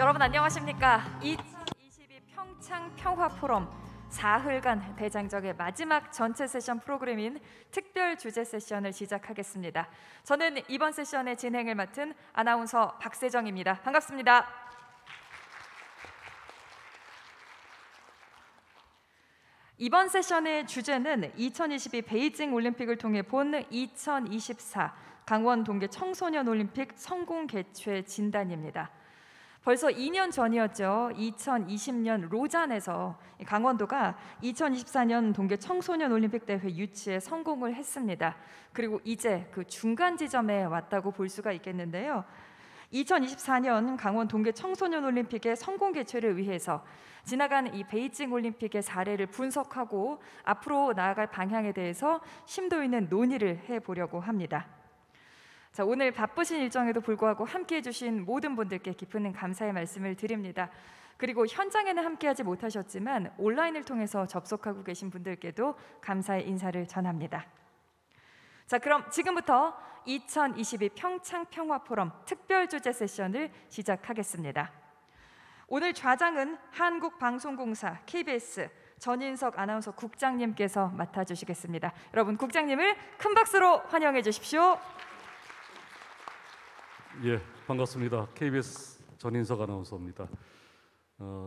여러분 안녕하십니까? 2022 평창 평화 포럼 사흘간 대장정의 마지막 전체 세션 프로그램인 특별 주제 세션을 시작하겠습니다. 저는 이번 세션의 진행을 맡은 아나운서 박세정입니다. 반갑습니다. 이번 세션의 주제는 2022 베이징 올림픽을 통해 본 2024 강원 동계 청소년 올림픽 성공 개최 진단입니다. 벌써 2년 전이었죠. 2020년 로잔에서 강원도가 2024년 동계 청소년 올림픽 대회 유치에 성공을 했습니다. 그리고 이제 그 중간 지점에 왔다고 볼 수가 있겠는데요. 2024년 강원 동계 청소년 올림픽의 성공 개최를 위해서 지나간 이 베이징 올림픽의 사례를 분석하고 앞으로 나아갈 방향에 대해서 심도 있는 논의를 해보려고 합니다. 자, 오늘 바쁘신 일정에도 불구하고 함께해 주신 모든 분들께 깊은 감사의 말씀을 드립니다. 그리고 현장에는 함께하지 못하셨지만 온라인을 통해서 접속하고 계신 분들께도 감사의 인사를 전합니다. 자, 그럼 지금부터 2022 평창 평화 포럼 특별 주제 세션을 시작하겠습니다. 오늘 좌장은 한국방송공사 KBS 전인석 아나운서 국장님께서 맡아주시겠습니다. 여러분 국장님을 큰 박수로 환영해 주십시오. 예, 반갑습니다. KBS 전인석 아나운서입니다.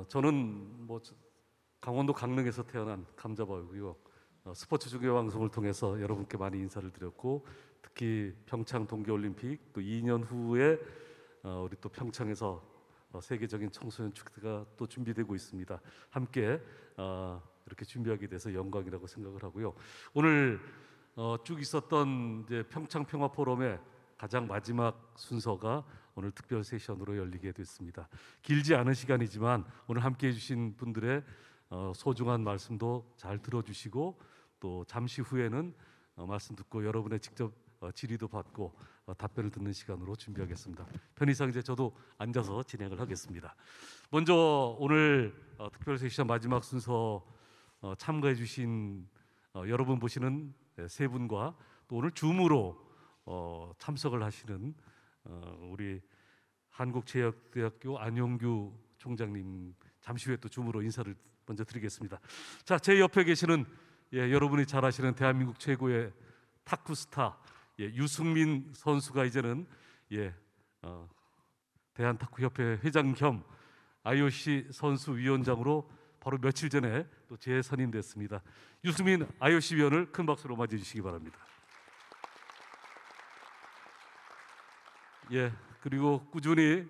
저는 강원도 강릉에서 태어난 감자바위고요. 스포츠 중계 방송을 통해서 여러분께 많이 인사를 드렸고, 특히 평창 동계올림픽 또 2년 후에 우리 또 평창에서 세계적인 청소년 축제가 또 준비되고 있습니다. 함께 이렇게 준비하게 돼서 영광이라고 생각을 하고요. 오늘 쭉 있었던 이제 평창 평화 포럼의 가장 마지막 순서가 오늘 특별 세션으로 열리게 됐습니다. 길지 않은 시간이지만 오늘 함께해 주신 분들의 소중한 말씀도 잘 들어주시고, 또 잠시 후에는 말씀 듣고 여러분의 직접 질의도 받고 답변을 듣는 시간으로 준비하겠습니다. 편의상 이제 저도 앉아서 진행을 하겠습니다. 먼저 오늘 특별 세션 마지막 순서 참가해 주신 여러분 보시는 세 분과 또 오늘 줌으로 참석을 하시는 우리 한국체육대학교 안용규 총장님, 잠시 후에 또 줌으로 인사를 먼저 드리겠습니다. 자, 제 옆에 계시는 여러분이 잘 아시는 대한민국 최고의 탁구 스타 유승민 선수가 이제는 대한탁구협회 회장 겸 IOC 선수위원장으로 바로 며칠 전에 또 재선임됐습니다. 유승민 IOC 위원을 큰 박수로 맞이해 주시기 바랍니다. 그리고 꾸준히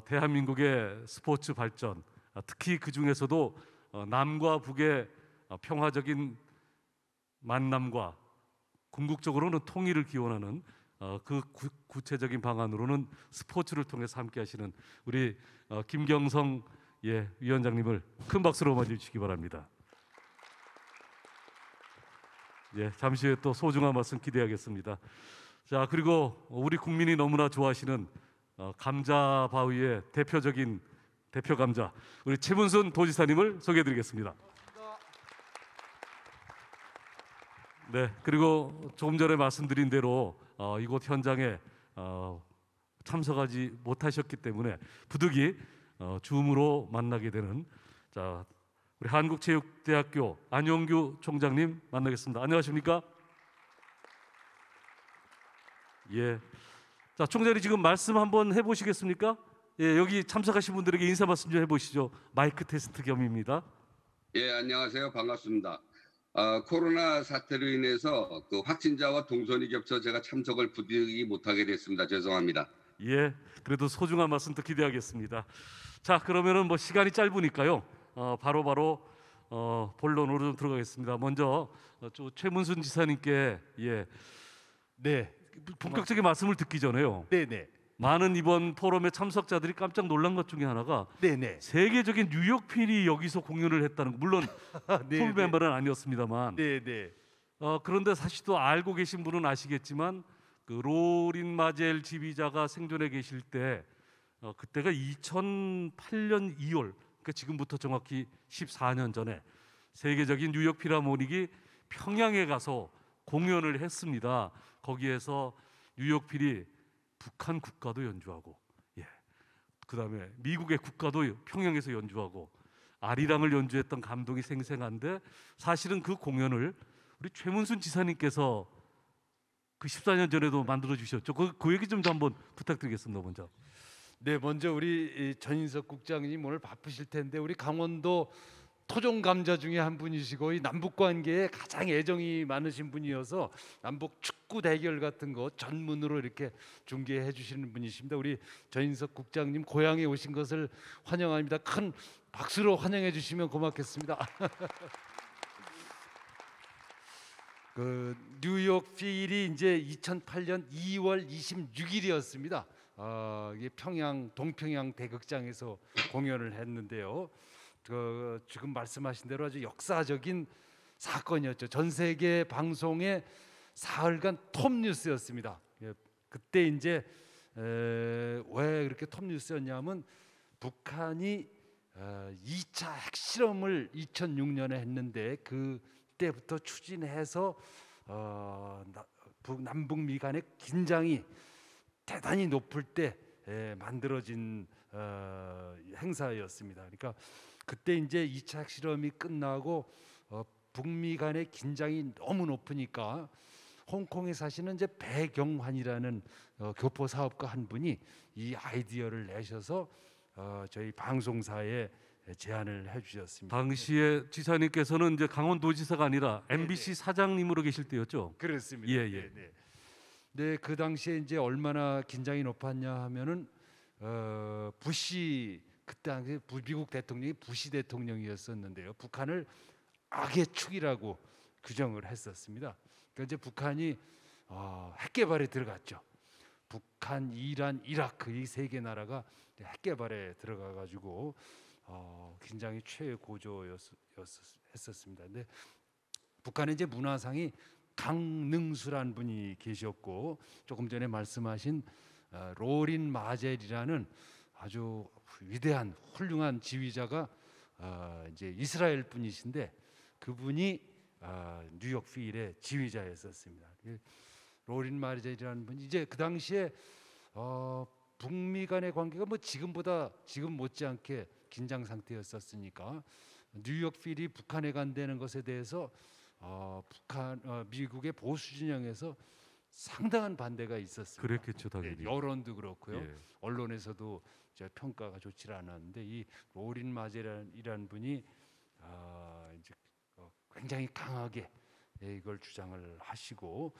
대한민국의 스포츠 발전, 특히 그 중에서도 남과 북의 평화적인 만남과 궁극적으로는 통일을 기원하는 그 구체적인 방안으로는 스포츠를 통해서 함께하시는 우리 김경성 위원장님을 큰 박수로 맞이해 주시기 바랍니다. 잠시 후에 또 소중한 말씀 기대하겠습니다. 자, 그리고 우리 국민이 너무나 좋아하시는 감자바위의 대표적인 대표 감자, 우리 최문순 도지사님을 소개해드리겠습니다. 네, 그리고 조금 전에 말씀드린 대로 이곳 현장에 참석하지 못하셨기 때문에 부득이 줌으로 만나게 되는 우리 한국체육대학교 안용규 총장님 만나겠습니다. 안녕하십니까? 자, 총장님 지금 말씀 한번 해보시겠습니까? 여기 참석하신 분들에게 인사 말씀 좀 해보시죠. 마이크 테스트 겸입니다. 안녕하세요. 반갑습니다. 코로나 사태로 인해서 그 확진자와 동선이 겹쳐 제가 참석을 부득이 못하게 됐습니다. 죄송합니다. 그래도 소중한 말씀도 기대하겠습니다. 자, 그러면은 시간이 짧으니까요. 바로 본론으로 좀 들어가겠습니다. 먼저 최문순 지사님께 본격적인 말씀을 듣기 전에요. 많은 이번 포럼의 참석자들이 깜짝 놀란 것 중에 하나가 세계적인 뉴욕필이 여기서 공연을 했다는 거. 물론 풀 멤버는 아니었습니다만 그런데 사실 또 알고 계신 분은 아시겠지만 그 로린 마젤 지휘자가 생존해 계실 때 그때가 2008년 2월, 그러니까 지금부터 정확히 14년 전에 세계적인 뉴욕 필하모닉이 평양에 가서 공연을 했습니다. 거기에서 뉴욕 필이 북한 국가도 연주하고 그다음에 미국의 국가도 평양에서 연주하고 아리랑을 연주했던 감동이 생생한데 사실은 그 공연을 우리 최문순 지사님께서 그 14년 전에도 만들어 주셨죠. 그 얘기 좀 한번 부탁드리겠습니다. 먼저. 네, 먼저 우리 전인석 국장님 오늘 바쁘실 텐데 우리 강원도 토종 감자 중에 한 분이시고 이 남북 관계에 가장 애정이 많으신 분이어서 남북 축구 대결 같은 거 전문으로 이렇게 중계해 주시는 분이십니다. 우리 전인석 국장님 고향에 오신 것을 환영합니다. 큰 박수로 환영해 주시면 고맙겠습니다. 그 뉴욕 필이 이제 2008년 2월 26일이었습니다. 이게 평양 동평양 대극장에서 공연을 했는데요. 지금 말씀하신 대로 아주 역사적인 사건이었죠. 전 세계 방송의 사흘간 톱뉴스였습니다. 그때 이제 왜 그렇게 톱뉴스였냐면 북한이 2차 핵실험을 2006년에 했는데 그때부터 추진해서 남북미 간의 긴장이 대단히 높을 때 만들어진 행사였습니다. 그러니까 그때 이제 2차 핵실험이 끝나고 북미 간의 긴장이 너무 높으니까 홍콩에 사시는 이제 배경환이라는 교포 사업가 한 분이 이 아이디어를 내셔서 저희 방송사에 제안을 해주셨습니다. 당시에 지사님께서는 이제 강원도지사가 아니라 MBC 사장님으로 계실 때였죠. 그렇습니다. 예. 네, 그 당시에 이제 얼마나 긴장이 높았냐 하면은 그때 당시 미국 대통령이 부시 대통령이었었는데요. 북한을 악의 축이라고 규정을 했었습니다. 그러니까 이제 북한이 핵 개발에 들어갔죠. 북한, 이란, 이라크 이 세 개 나라가 핵 개발에 들어가 가지고 긴장이 최고조였었습니다. 근데 북한의 이제 문화상이 강능수란 분이 계셨고 조금 전에 말씀하신 로린 마젤이라는 아주 위대한 훌륭한 지휘자가 이제 이스라엘 분이신데 그분이 뉴욕 필의 지휘자였었습니다. 로린 마젤이라는 분이 이제 그 당시에 북미 간의 관계가 뭐 지금 못지않게 긴장 상태였었으니까 뉴욕 필이 북한에 간다는 것에 대해서 미국의 보수 진영에서 상당한 반대가 있었습니다. 그랬겠죠, 당연히. 네, 여론도 그렇고요. 예. 언론에서도 평가가 좋지 않았는데 이 로린 마젤이라는 분이 이제 굉장히 강하게 이걸 주장을 하시고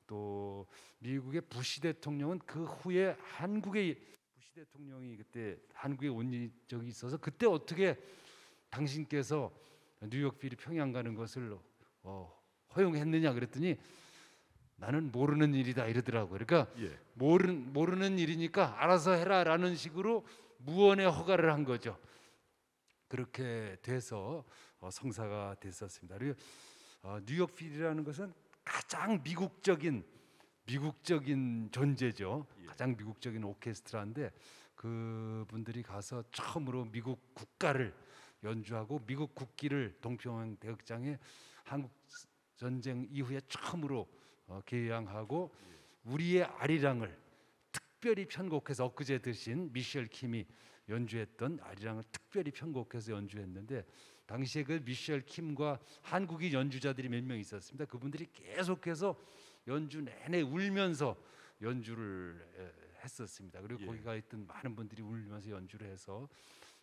또 미국의 부시 대통령은 그 후에 한국의 부시 대통령이 그때 한국에 온 적이 있어서 그때 어떻게 당신께서 뉴욕 필이 평양 가는 것을 허용했느냐 그랬더니 나는 모르는 일이다 이러더라고요. 그러니까 모르는 일이니까 알아서 해라라는 식으로 무언의 허가를 한 거죠. 그렇게 돼서 성사가 됐었습니다. 그리고 뉴욕 필이라는 것은 가장 미국적인 존재죠. 가장 미국적인 오케스트라인데 그분들이 가서 처음으로 미국 국가를 연주하고 미국 국기를 동평양 대극장에 한국 전쟁 이후에 처음으로 개양하고 우리의 아리랑을 특별히 편곡해서 엊그제 드신 미셸 킴이 연주했던 아리랑을 특별히 편곡해서 연주했는데 당시에 그 미셸 킴과 한국인 연주자들이 몇 명 있었습니다. 그분들이 계속해서 연주 내내 울면서 연주를 했었습니다. 그리고 거기 가 있던 많은 분들이 울면서 연주를 해서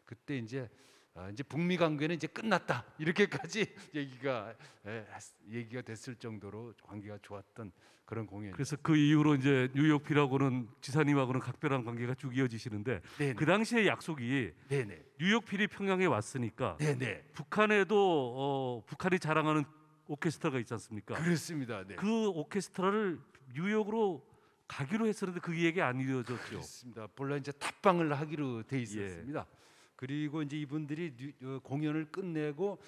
그때 이제 북미 관계는 이제 끝났다 이렇게까지 얘기가 됐을 정도로 관계가 좋았던 그런 공연이었습니다. 그래서 그 이후로 이제 뉴욕 필하고는 지사님하고는 각별한 관계가 쭉 이어지시는데 네네. 그 당시의 약속이 네네. 뉴욕 필이 평양에 왔으니까 네네. 북한에도 북한이 자랑하는 오케스트라가 있지 않습니까? 그렇습니다. 네. 그 오케스트라를 뉴욕으로 가기로 했었는데 그 얘기 안 이루어졌죠. 그렇습니다. 본래 이제 탑방을 하기로 돼 있었습니다. 그리고 이제 이분들이 공연을 끝내고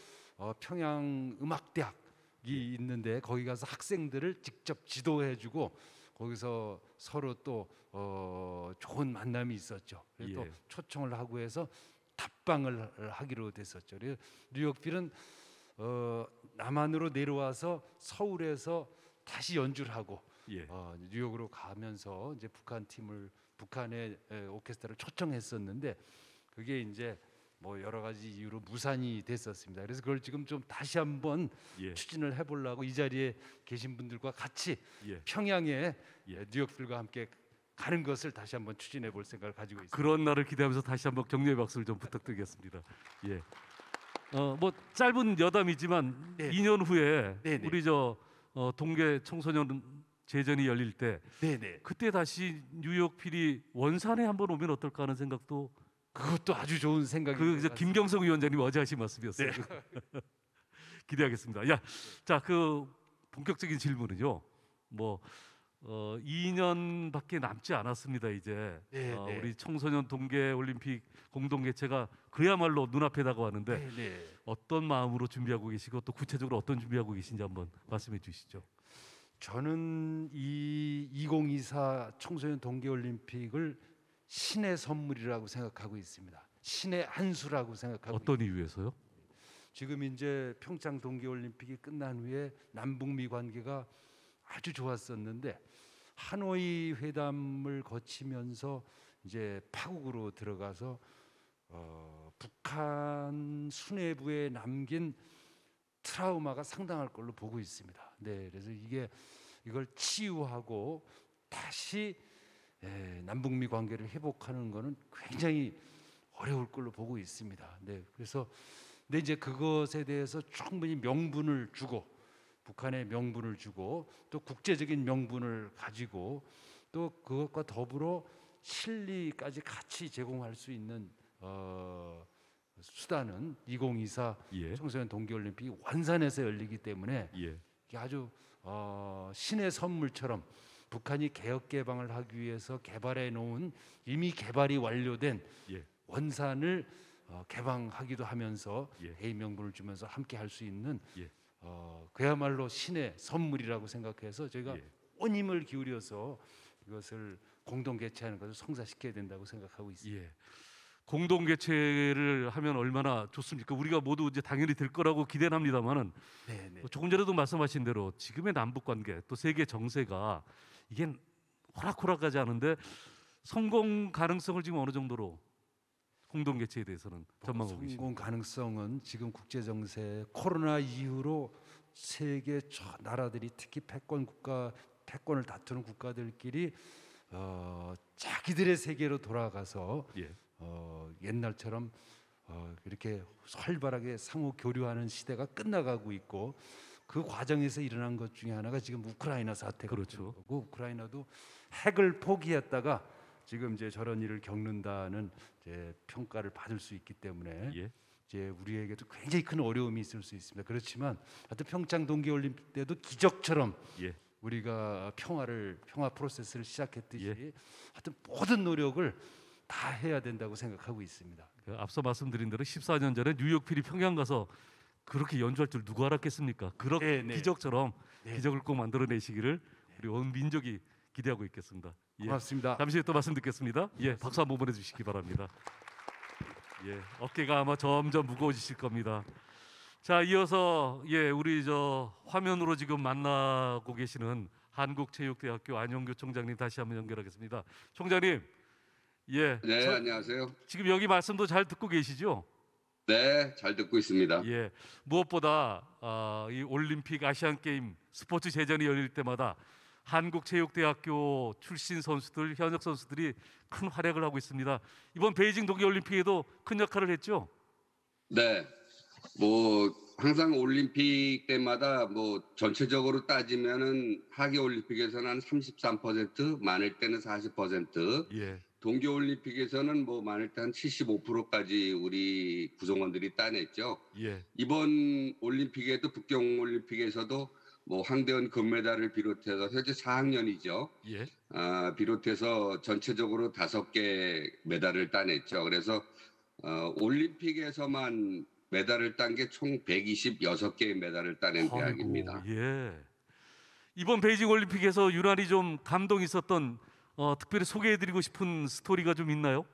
평양 음악대학이 있는데 거기 가서 학생들을 직접 지도해주고 거기서 서로 또 좋은 만남이 있었죠. 그래서 또 초청을 하고 해서 탑방을 하기로 됐었죠. 그래서 뉴욕 필은 남한으로 내려와서 서울에서 다시 연주를 하고 예. 뉴욕으로 가면서 이제 북한의 오케스트라를 초청했었는데 그게 이제 뭐 여러 가지 이유로 무산이 됐었습니다. 그래서 그걸 지금 좀 다시 한번 예. 추진을 해보려고 이 자리에 계신 분들과 같이 예. 평양에 뉴욕들과 함께 가는 것을 다시 한번 추진해 볼 생각을 가지고 있습니다. 그런 날을 기대하면서 다시 한번 격려의 박수를 좀 부탁드리겠습니다. 예. 뭐 짧은 여담이지만 네. 2년 후에 네네. 우리 동계 청소년 제전이 열릴 때 네네. 그때 다시 뉴욕 필이 원산에 한번 오면 어떨까 하는 생각도 그것도 아주 좋은 생각입니다. 이제 김경석 위원장님 어제 하신 말씀이었어요. 네. 기대하겠습니다. 자, 본격적인 질문은요. 뭐 2년밖에 남지 않았습니다. 이제 네. 우리 청소년 동계 올림픽 공동 개최가 그야말로 눈앞에 다가왔는데 네. 어떤 마음으로 준비하고 계시고 또 구체적으로 어떤 준비하고 계신지 한번 말씀해 주시죠. 저는 이 2024 청소년 동계 올림픽을 신의 선물이라고 생각하고 있습니다. 신의 한 수라고 생각하고 어떤 이유에서요? 지금 이제 평창 동계 올림픽이 끝난 후에 남북미 관계가 아주 좋았었는데 하노이 회담을 거치면서 이제 파국으로 들어가서 북한 수뇌부에 남긴 트라우마가 상당할 걸로 보고 있습니다. 네, 그래서 이걸 치유하고 다시 남북미 관계를 회복하는 것은 굉장히 어려울 걸로 보고 있습니다. 네, 근데 이제 그것에 대해서 충분히 명분을 주고 북한의 명분을 주고 또 국제적인 명분을 가지고 또 그것과 더불어 실리까지 같이 제공할 수 있는 수단은 2024 예. 청소년 동계올림픽이 원산에서 열리기 때문에 예. 이게 아주 신의 선물처럼 북한이 개혁 개방을 하기 위해서 개발해 놓은 이미 개발이 완료된 예. 원산을 개방하기도 하면서 예. 대의 명분을 주면서 함께 할 수 있는 예. 그야말로 신의 선물이라고 생각해서 저희가 예. 온 힘을 기울여서 이것을 공동 개최하는 것을 성사시켜야 된다고 생각하고 있습니다. 예. 공동 개최를 하면 얼마나 좋습니까? 우리가 모두 이제 당연히 될 거라고 기대는 합니다만은 네. 조금 전에도 말씀하신 대로 지금의 남북 관계 또 세계 정세가 이게 호락호락하지 않은데 성공 가능성을 지금 어느 정도로 공동 개최에 대해서는 전망하고 계십니까? 성공 가능성은 지금 국제 정세 코로나 이후로 세계 나라들이 특히 패권을 다투는 국가들끼리 자기들의 세계로 돌아가서 예. 옛날처럼 이렇게 활발하게 상호 교류하는 시대가 끝나가고 있고 그 과정에서 일어난 것 중에 하나가 지금 우크라이나 사태가 그렇죠. 거고 우크라이나도 핵을 포기했다가 지금 이제 저런 일을 겪는다는 이제 평가를 받을 수 있기 때문에 예. 이제 우리에게도 굉장히 큰 어려움이 있을 수 있습니다. 그렇지만 하여튼 평창 동계올림픽 때도 기적처럼 예. 우리가 평화 프로세스를 시작했듯이 예. 하여튼 모든 노력을 다 해야 된다고 생각하고 있습니다. 앞서 말씀드린 대로 14년 전에 뉴욕 필이 평양 가서 그렇게 연주할 줄 누가 알았겠습니까? 그렇게 네. 기적처럼 네. 기적을 꼭 만들어내시기를 우리 온 민족이 기대하고 있겠습니다. 예. 고맙습니다. 잠시 후에 또 말씀 듣겠습니다. 예, 박수 한번 보내주시기 바랍니다. 예, 어깨가 아마 점점 무거워지실 겁니다. 자, 이어서 우리 화면으로 지금 만나고 계시는 한국체육대학교 안용규 총장님 다시 한번 연결하겠습니다. 총장님, 네, 안녕하세요. 지금 여기 말씀도 잘 듣고 계시죠? 네, 잘 듣고 있습니다. 예, 무엇보다 이 올림픽 아시안 게임 스포츠 제전이 열릴 때마다 한국체육대학교 출신 선수들, 현역 선수들이 큰 활약을 하고 있습니다. 이번 베이징 동계올림픽에도 큰 역할을 했죠? 네, 항상 올림픽 때마다 전체적으로 따지면은 하계 올림픽에서는 한 33%, 많을 때는 40%, 예. 동계올림픽에서는 많을 때 한 75%까지 우리 구성원들이 따냈죠. 예. 이번 올림픽에도 북경올림픽에서도 황대헌 금메달을 비롯해서 현재 4학년이죠. 예. 비롯해서 전체적으로 5개 메달을 따냈죠. 그래서 올림픽에서만 메달을 딴 게 총 126개의 메달을 따낸 대학입니다. 예. 이번 베이징 올림픽에서 유난히 좀 감동 있었던 특별히 소개해드리고 싶은 스토리가 좀 있나요?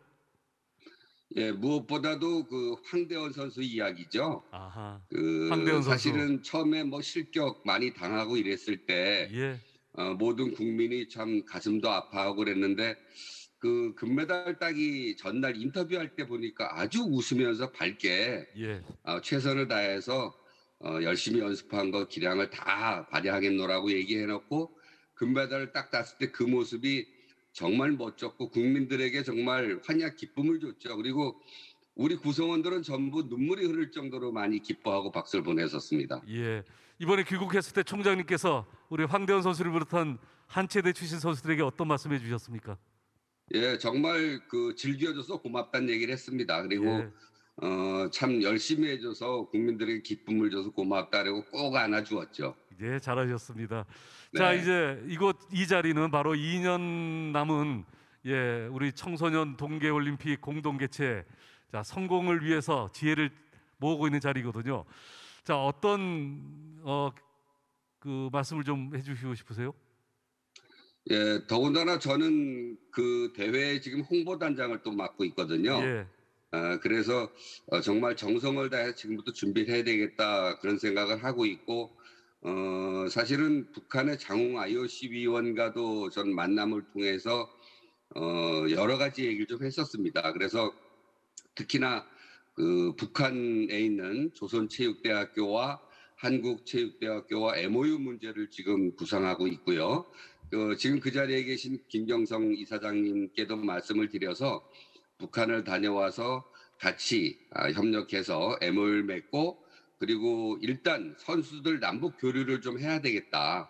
예, 무엇보다도 그 황대헌 선수 이야기죠. 아하. 황대헌 선수. 사실은 처음에 실격 많이 당하고 이랬을 때 예. 모든 국민이 참 가슴도 아파하고 그랬는데 그 금메달 따기 전날 인터뷰할 때 보니까 아주 웃으면서 밝게 예. 최선을 다해서 열심히 연습한 거 기량을 다 발휘하겠노라고 얘기해놓고 금메달을 딱 땄을 때 그 모습이 정말 멋졌고 국민들에게 정말 환희와 기쁨을 줬죠. 그리고 우리 구성원들은 전부 눈물이 흐를 정도로 많이 기뻐하고 박수를 보냈었습니다. 예. 이번에 귀국했을 때 총장님께서 우리 황대헌 선수를 비롯한 한체대 출신 선수들에게 어떤 말씀해 주셨습니까? 예, 정말 그 즐겨줘서 고맙다는 얘기를 했습니다. 그리고 예. 참 열심히 해줘서 국민들에게 기쁨을 줘서 고맙다 그리고 꼭 안아주었죠. 예, 잘하셨습니다. 네. 자, 이제 이 자리는 바로 2년 남은 우리 청소년 동계올림픽 공동 개최 자, 성공을 위해서 지혜를 모으고 있는 자리거든요. 자, 어떤 그 말씀을 좀 해주시고 싶으세요? 예, 더군다나 저는 그 대회에 지금 홍보단장을 또 맡고 있거든요. 예. 그래서 정말 정성을 다해서 지금부터 준비를 해야 되겠다 그런 생각을 하고 있고 사실은 북한의 장웅 IOC 위원과도 전 만남을 통해서 여러 가지 얘기를 좀 했었습니다. 그래서 특히나 그 북한에 있는 조선체육대학교와 한국체육대학교와 MOU 문제를 지금 구상하고 있고요. 지금 그 자리에 계신 김경성 이사장님께도 말씀을 드려서 북한을 다녀와서 같이 협력해서 MOU를 맺고 그리고 일단 선수들 남북 교류를 좀 해야 되겠다.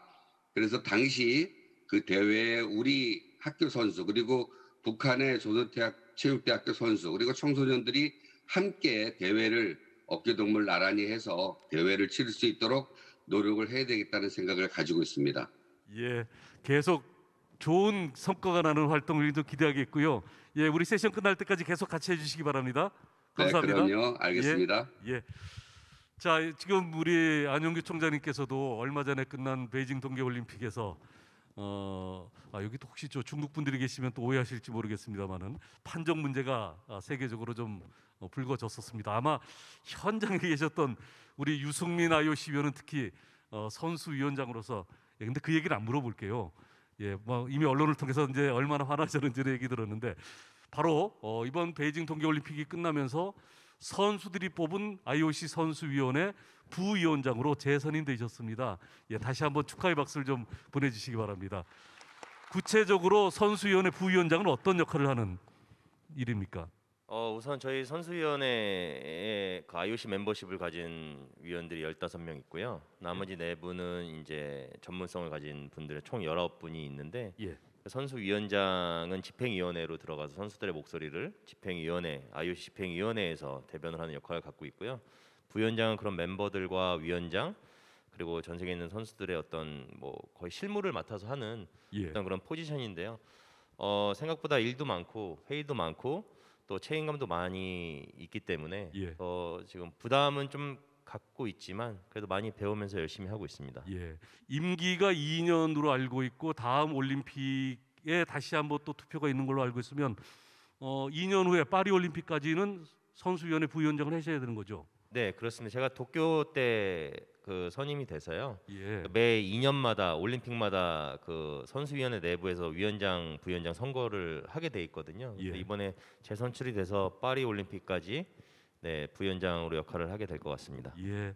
그래서 당시 그 대회에 우리 학교 선수 그리고 북한의 조선체육대학교 선수 그리고 청소년들이 함께 대회를 어깨동무를 나란히 해서 대회를 치를 수 있도록 노력을 해야 되겠다는 생각을 가지고 있습니다. 예, 계속 좋은 성과가 나는 활동을 좀 기대하겠고요. 예, 우리 세션 끝날 때까지 계속 같이 해주시기 바랍니다. 감사합니다. 네, 그럼요. 알겠습니다. 예. 자, 지금 우리 안용규 총장님께서도 얼마 전에 끝난 베이징 동계올림픽에서 여기도 혹시 저 중국 분들이 계시면 또 오해하실지 모르겠습니다만은 판정 문제가 세계적으로 좀 불거졌었습니다. 아마 현장에 계셨던 우리 유승민 IOC 위원은 특히 선수위원장으로서 근데 그 얘기를 안 물어볼게요. 예, 뭐 이미 언론을 통해서 이제 얼마나 화나셨는지를 얘기 들었는데 바로 이번 베이징 동계올림픽이 끝나면서 선수들이 뽑은 IOC 선수위원회 부위원장으로 재선임되셨습니다. 예, 다시 한번 축하의 박수를 좀 보내주시기 바랍니다. 구체적으로 선수위원회 부위원장은 어떤 역할을 하는 일입니까? 우선 저희 선수위원회에 그 IOC 멤버십을 가진 위원들이 15명 있고요. 나머지 4분은 이제 전문성을 가진 분들의 총 19분이 있는데 예. 선수위원장은 집행위원회로 들어가서 선수들의 목소리를 집행위원회, IOC 집행위원회에서 대변을 하는 역할을 갖고 있고요. 부위원장은 그런 멤버들과 위원장 그리고 전 세계에 있는 선수들의 어떤 뭐 거의 실무를 맡아서 하는 어떤 그런 포지션인데요. 생각보다 일도 많고 회의도 많고 또 책임감도 많이 있기 때문에 지금 부담은 좀 갖고 있지만 그래도 많이 배우면서 열심히 하고 있습니다. 예, 임기가 2년으로 알고 있고 다음 올림픽에 다시 한번 또 투표가 있는 걸로 알고 있으면 2년 후에 파리 올림픽까지는 선수위원회 부위원장을 하셔야 되는 거죠? 네, 그렇습니다. 제가 도쿄 때 그 선임이 돼서요. 예. 매 2년마다 올림픽마다 그 선수위원회 내부에서 위원장, 부위원장 선거를 하게 돼 있거든요. 그래서 이번에 재선출이 돼서 파리 올림픽까지 부위원장으로 역할을 하게 될 것 같습니다. 예.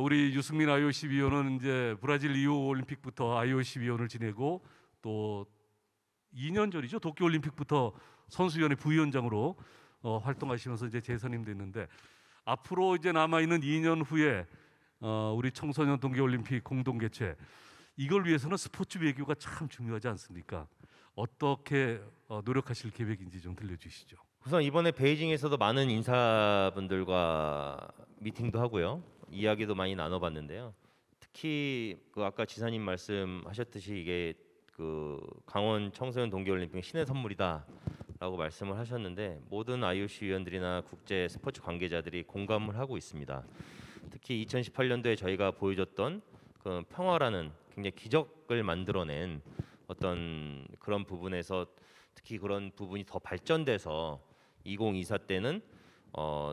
우리 유승민 IOC 위원은 이제 브라질 리우 올림픽부터 IOC 위원을 지내고 또 2년 전이죠. 도쿄 올림픽부터 선수위원회 부위원장으로 활동하시면서 이제 재선임됐는데 앞으로 이제 남아 있는 2년 후에 우리 청소년 동계올림픽 공동 개최 이걸 위해서는 스포츠 외교가 참 중요하지 않습니까? 어떻게 노력하실 계획인지 좀 들려주시죠. 우선 이번에 베이징에서도 많은 인사분들과 미팅도 하고요, 이야기도 많이 나눠봤는데요. 특히 그 아까 지사님 말씀하셨듯이 이게 그 강원 청소년 동계올림픽 신의 선물이다라고 말씀을 하셨는데 모든 IOC 위원들이나 국제 스포츠 관계자들이 공감을 하고 있습니다. 특히 2018년도에 저희가 보여줬던 그 평화라는 굉장히 기적을 만들어낸 어떤 그런 부분에서 특히 그런 부분이 더 발전돼서 2024 때는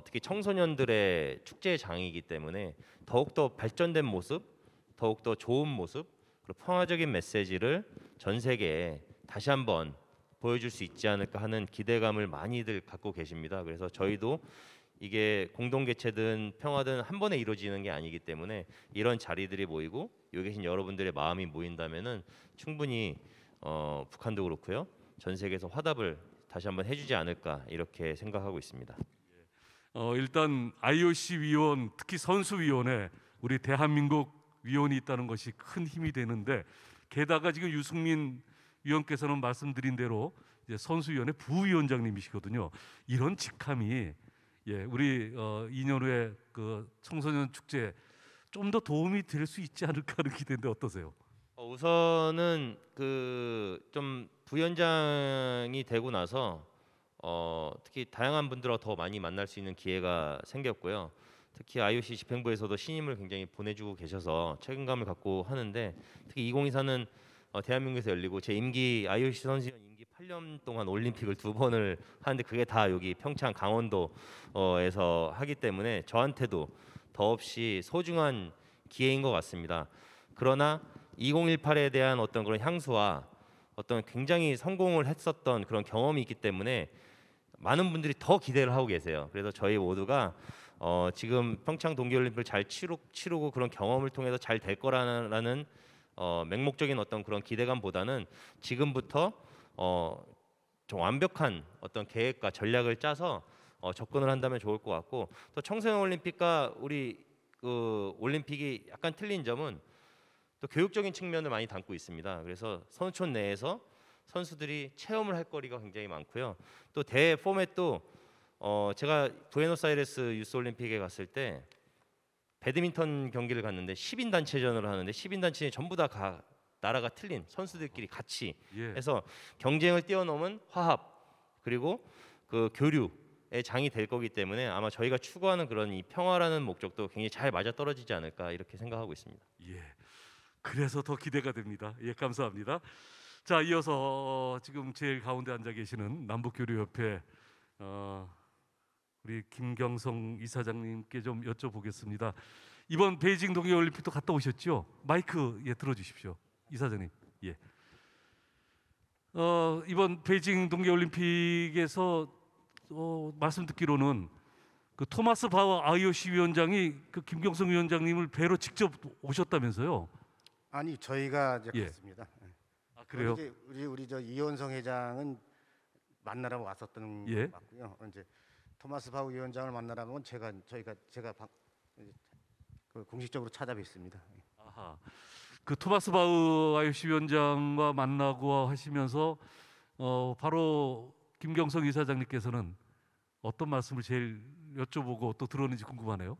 특히 청소년들의 축제장이기 때문에 더욱더 발전된 모습, 더욱더 좋은 모습, 평화적인 메시지를 전 세계에 다시 한번 보여줄 수 있지 않을까 하는 기대감을 많이들 갖고 계십니다. 그래서 저희도 이게 공동 개최든 평화든 한 번에 이루어지는 게 아니기 때문에 이런 자리들이 모이고 여기 계신 여러분들의 마음이 모인다면은 충분히 북한도 그렇고요. 전 세계에서 화답을 다시 한번 해주지 않을까 이렇게 생각하고 있습니다. 일단 IOC 위원, 특히 선수위원회 우리 대한민국 위원이 있다는 것이 큰 힘이 되는데, 게다가 지금 유승민 위원께서는 말씀드린 대로 이제 선수위원회 부위원장님이시거든요. 이런 직함이 우리 2년 후에 그 청소년 축제 좀 더 도움이 될 수 있지 않을까 하는 기대인데 어떠세요? 우선은 그 좀 부위원장이 되고 나서 특히 다양한 분들과 더 많이 만날 수 있는 기회가 생겼고요. 특히 IOC 집행부에서도 신임을 굉장히 보내주고 계셔서 책임감을 갖고 하는데, 특히 2024는 대한민국에서 열리고 제 임기 IOC 선수위원 임기 8년 동안 올림픽을 2번을 하는데 그게 다 여기 평창 강원도에서 하기 때문에 저한테도 더없이 소중한 기회인 것 같습니다. 그러나 2018에 대한 어떤 그런 향수와 어떤 굉장히 성공을 했었던 그런 경험이 있기 때문에 많은 분들이 더 기대를 하고 계세요. 그래서 저희 모두가 지금 평창 동계올림픽을 잘 치르고 그런 경험을 통해서 잘 될 거라는 맹목적인 어떤 그런 기대감보다는 지금부터 좀 완벽한 어떤 계획과 전략을 짜서 접근을 한다면 좋을 것 같고, 또 청소년 올림픽과 우리 그 올림픽이 약간 틀린 점은 또 교육적인 측면을 많이 담고 있습니다. 그래서 선수촌 내에서 선수들이 체험을 할 거리가 굉장히 많고요. 또 대회 포맷도 제가 부에노스아이레스 유스 올림픽에 갔을 때 배드민턴 경기를 갔는데 10인 단체전으로 하는데 10인 단체전이 전부 다 나라가 틀린 선수들끼리 같이 해서 경쟁을 뛰어넘은 화합 그리고 그 교류의 장이 될 거기 때문에 아마 저희가 추구하는 그런 이 평화라는 목적도 굉장히 잘 맞아떨어지지 않을까 이렇게 생각하고 있습니다. 그래서 더 기대가 됩니다. 감사합니다. 자, 이어서 지금 제일 가운데 앉아 계시는 남북교류협회 우리 김경성 이사장님께 좀 여쭤보겠습니다. 이번 베이징 동계올림픽도 갔다 오셨죠? 마이크 들어주십시오, 이사장님. 이번 베이징 동계올림픽에서 말씀 듣기로는 그 토마스 바흐 IOC 위원장이 그 김경성 위원장님을 뵈러 직접 오셨다면서요? 아니, 저희가 이제 갔습니다. 그래요? 이제 우리 저 이원성 회장은 만나러 왔었던 거 맞고요. 이제 토마스 바흐 위원장을 만나러 온 저희가 그 공식적으로 찾아뵙습니다. 아하. 그 토마스 바흐 IOC 위원장과 만나고 하시면서 바로 김경성 이사장님께서는 어떤 말씀을 제일 여쭤보고 또 들었는지 궁금하네요.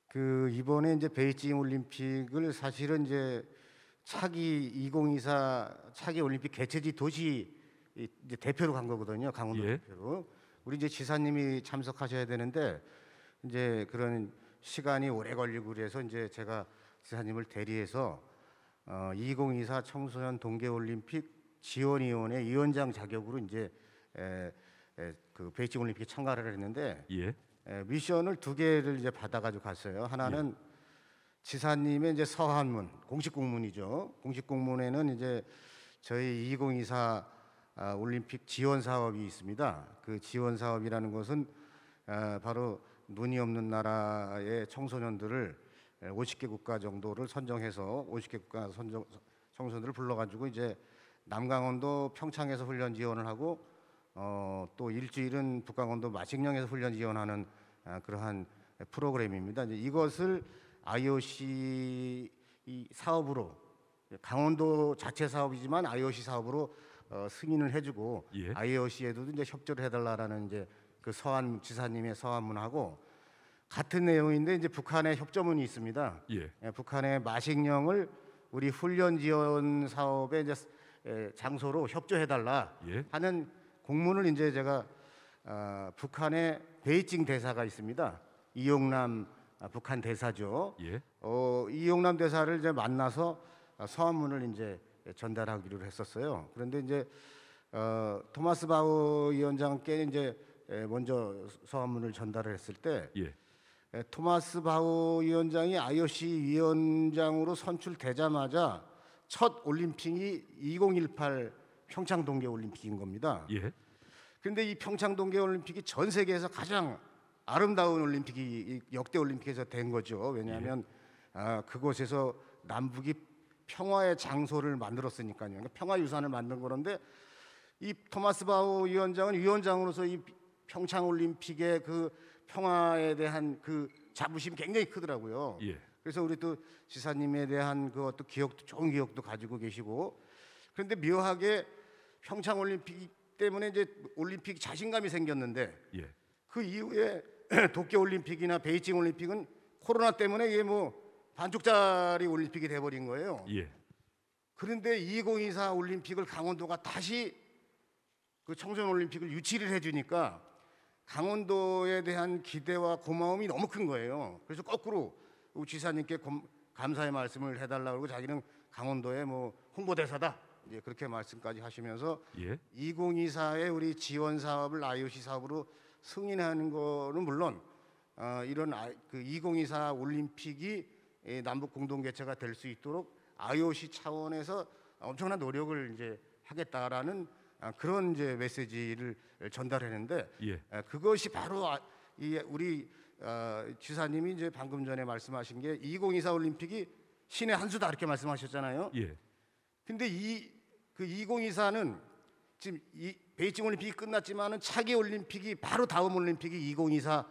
그 이번에 이제 베이징 올림픽을 사실은 이제 차기 2024 차기 올림픽 개최지 도시 이제 대표로 간 거거든요. 강원도 대표로. 우리 이제 지사님이 참석하셔야 되는데 이제 그런 시간이 오래 걸리고 그래서 이제 제가 지사님을 대리해서 2024 청소년 동계올림픽 지원위원회 위원장 자격으로 이제 그 베이징 올림픽에 참가를 했는데 미션을 2개를 이제 받아가지고 갔어요. 하나는 지사님의 이제 서한문, 공식 공문이죠. 공식 공문에는 이제 저희 2024 올림픽 지원 사업이 있습니다. 그 지원 사업이라는 것은 바로 눈이 없는 나라의 청소년들을 50개 국가 정도를 선정해서 50개 국가 청소년들을 불러가지고 이제 남강원도 평창에서 훈련 지원을 하고 또 일주일은 북강원도 마식령에서 훈련 지원하는 그러한 프로그램입니다. 이제 이것을 IOC 사업으로 강원도 자체 사업이지만 IOC 사업으로 승인을 해주고 IOC에도 이제 협조를 해달라라는 이제 그 서한 지사님의 서한문하고 같은 내용인데 이제 북한의 협조문이 있습니다. 북한의 마식령을 우리 훈련 지원 사업의 이제 장소로 협조해달라 하는 공문을 이제 제가 북한의 베이징 대사가 있습니다. 이용남 북한 대사죠. 이용남 대사를 이제 만나서 서한문을 이제 전달하기로 했었어요. 그런데 이제 토마스 바흐 위원장께 이제 먼저 서한문을 전달을 했을 때 토마스 바흐 위원장이 IOC 위원장으로 선출되자마자 첫 올림픽이 2018 평창 동계 올림픽인 겁니다. 예. 그런데 이 평창 동계 올림픽이 전 세계에서 가장 아름다운 올림픽이 역대 올림픽에서 된 거죠. 왜냐하면 그곳에서 남북이 평화의 장소를 만들었으니까요. 그러니까 평화 유산을 만든 거는데 이 토마스 바흐 위원장은 위원장으로서 이 평창 올림픽의 그 평화에 대한 그 자부심이 굉장히 크더라고요. 예. 그래서 우리 또 지사님에 대한 그 어떤 기억도 좋은 기억도 가지고 계시고 그런데 묘하게 평창 올림픽 때문에 이제 올림픽 자신감이 생겼는데 예. 그 이후에 도쿄 올림픽이나 베이징 올림픽은 코로나 때문에 이게 뭐 반쪽짜리 올림픽이 돼버린 거예요. 예. 그런데 2024 올림픽을 강원도가 다시 그 청소년 올림픽을 유치를 해주니까 강원도에 대한 기대와 고마움이 너무 큰 거예요. 그래서 거꾸로 우리 지사님께 감사의 말씀을 해달라고 하고 자기는 강원도의 뭐 홍보대사다 이제 그렇게 말씀까지 하시면서 예. 2024의 우리 지원 사업을 IOC 사업으로 승인하는 거는 물론 이런 그 2024 올림픽이 남북 공동 개최가 될 수 있도록 IOC 차원에서 엄청난 노력을 이제 하겠다라는 그런 이제 메시지를 전달했는데 예. 그것이 바로 우리 지사님이 이제 방금 전에 말씀하신 게 2024 올림픽이 신의 한 수다 이렇게 말씀하셨잖아요. 예. 근데 그 2024는 지금 이 베이징 올림픽이 끝났지만은 차기 올림픽이 바로 다음 올림픽이 2024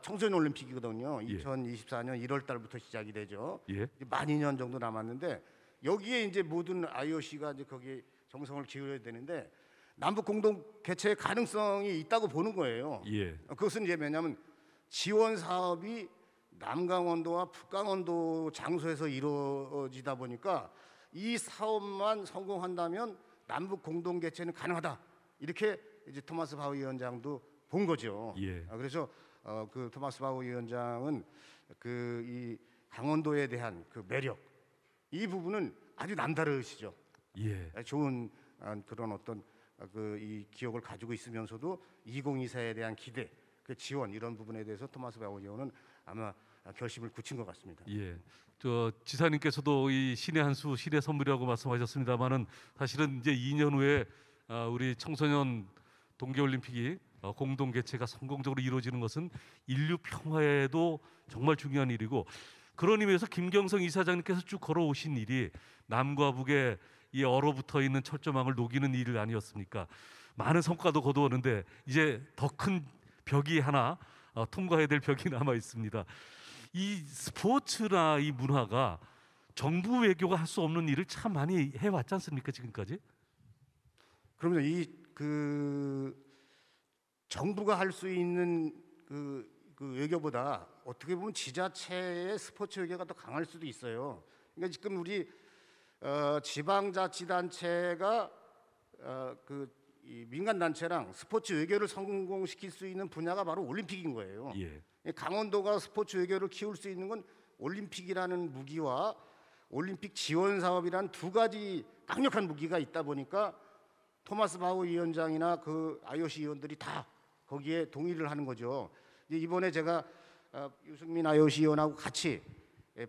청소년 올림픽이거든요. 예. 2024년 1월 달부터 시작이 되죠. 예. 만 2년 정도 남았는데 여기에 이제 모든 IOC가 이제 거기에 정성을 기울여야 되는데 남북 공동 개최의 가능성이 있다고 보는 거예요. 예. 그것은 이제 왜냐하면 지원 사업이 남강원도와 북강원도 장소에서 이루어지다 보니까 이 사업만 성공한다면 남북 공동 개최는 가능하다. 이렇게 이제 토마스 바흐 위원장도 본 거죠. 예. 그래서 그 토마스 바흐 위원장은 그 이 강원도에 대한 그 매력 이 부분은 아주 남다르시죠. 예. 좋은 그런 어떤 그 이 기억을 가지고 있으면서도 2024에 대한 기대, 그 지원 이런 부분에 대해서 토마스 바흐 의원은 아마 결심을 굳힌 것 같습니다. 예. 저 지사님께서도 이 신의 한 수, 신의 선물이라고 말씀하셨습니다만은 사실은 이제 2년 후에 우리 청소년 동계올림픽이 공동 개최가 성공적으로 이루어지는 것은 인류 평화에도 정말 중요한 일이고 그런 의미에서 김경성 이사장님께서 쭉 걸어오신 일이 남과 북의 이 얼어붙어 있는 철조망을 녹이는 일 아니었습니까? 많은 성과도 거두었는데 이제 더 큰 벽이 하나 통과해야 될 벽이 남아 있습니다. 이 스포츠나 이 문화가 정부 외교가 할 수 없는 일을 참 많이 해왔지 않습니까 지금까지? 그러면 그 정부가 할 수 있는 그 외교보다 어떻게 보면 지자체의 스포츠 외교가 더 강할 수도 있어요. 그러니까 지금 우리 지방자치단체가 이 민간 단체랑 스포츠 외교를 성공시킬 수 있는 분야가 바로 올림픽인 거예요. 예. 강원도가 스포츠 외교를 키울 수 있는 건 올림픽이라는 무기와 올림픽 지원 사업이라는 두 가지 강력한 무기가 있다 보니까 토마스 바흐 위원장이나 그 IOC 위원들이 다 거기에 동의를 하는 거죠. 이번에 제가 유승민 IOC 위원하고 같이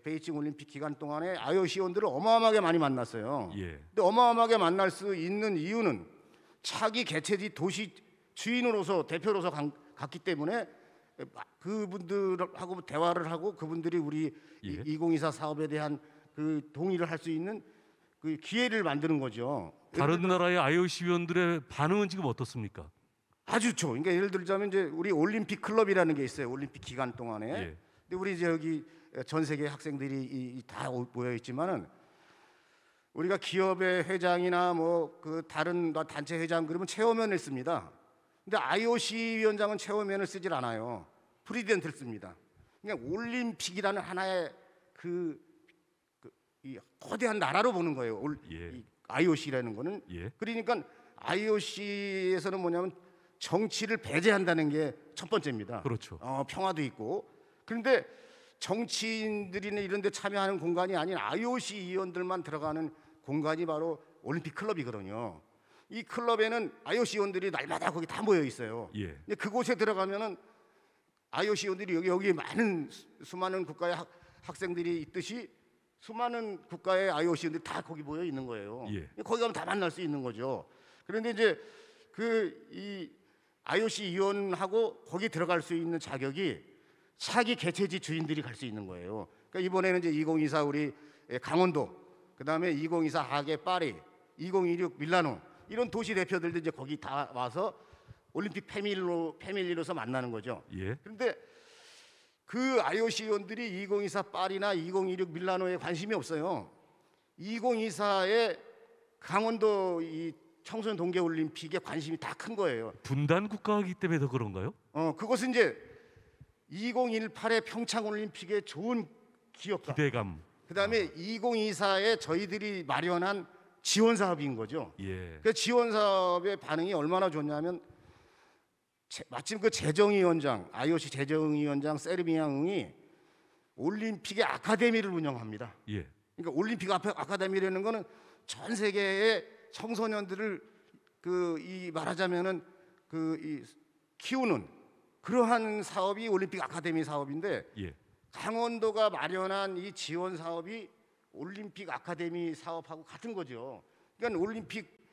베이징 올림픽 기간 동안에 IOC 위원들을 어마어마하게 많이 만났어요. 예. 근데 어마어마하게 만날 수 있는 이유는 차기 개최지 도시 주인으로서 대표로서 갔기 때문에 그분들하고 대화를 하고 그분들이 우리 예. 2024 사업에 대한 그 동의를 할 수 있는 그 기회를 만드는 거죠. 다른 나라의 IOC 위원들의 반응은 지금 어떻습니까? 아주 좋죠. 그러니까 예를 들자면 이제 우리 올림픽 클럽이라는 게 있어요. 올림픽 기간 동안에. 예. 근데 우리 이제 여기 전 세계 학생들이 다 모여 있지만은 우리가 기업의 회장이나 뭐 그 다른 단체 회장 그러면 체어맨을 씁니다. 근데 IOC 위원장은 체어맨을 쓰질 않아요. 프리지던트를 씁니다. 그냥 올림픽이라는 하나의 이 거대한 나라로 보는 거예요. 예. 이 IOC라는 거는. 예. 그러니까 IOC에서는 뭐냐면 정치를 배제한다는 게 첫 번째입니다. 그렇죠. 평화도 있고. 그런데 정치인들이나 이런 데 참여하는 공간이 아닌 IOC 위원들만 들어가는 공간이 바로 올림픽 클럽이거든요. 이 클럽에는 IOC 위원들이 날마다 거기 다 모여 있어요. 예. 근데 그곳에 들어가면은 IOC 위원들이 여기 많은 수많은 국가의 학생들이 있듯이 수많은 국가의 IOC 위원들이 다 거기 모여 있는 거예요. 예. 거기 가면 다 만날 수 있는 거죠. 그런데 이제 이 IOC 위원하고 거기 들어갈 수 있는 자격이 차기 개최지 주인들이 갈 수 있는 거예요. 그러니까 이번에는 이제 2024 우리 강원도, 그다음에 2024 하계 파리, 2026 밀라노 이런 도시 대표들도 이제 거기 다 와서 올림픽 패밀리로서 만나는 거죠. 예. 그런데 그 IOC 위원들이 2024 파리나 2026 밀라노에 관심이 없어요. 2024의 강원도 이 청소년 동계 올림픽에 관심이 다 큰 거예요. 분단 국가이기 때문에 더 그런가요? 그것은 이제 2018의 평창 올림픽의 좋은 기억과 기대감. 그다음에 2024에 저희들이 마련한 지원 사업인 거죠. 예. 그 지원 사업의 반응이 얼마나 좋냐면 마침 그 재정위원장, IOC 재정위원장 세르미앙이 올림픽의 아카데미를 운영합니다. 예. 그러니까 올림픽 아카데미라는 거는 전 세계의 청소년들을 말하자면은 키우는 그러한 사업이 올림픽 아카데미 사업인데 예. 강원도가 마련한 이 지원 사업이 올림픽 아카데미 사업하고 같은 거죠. 그러니까 올림픽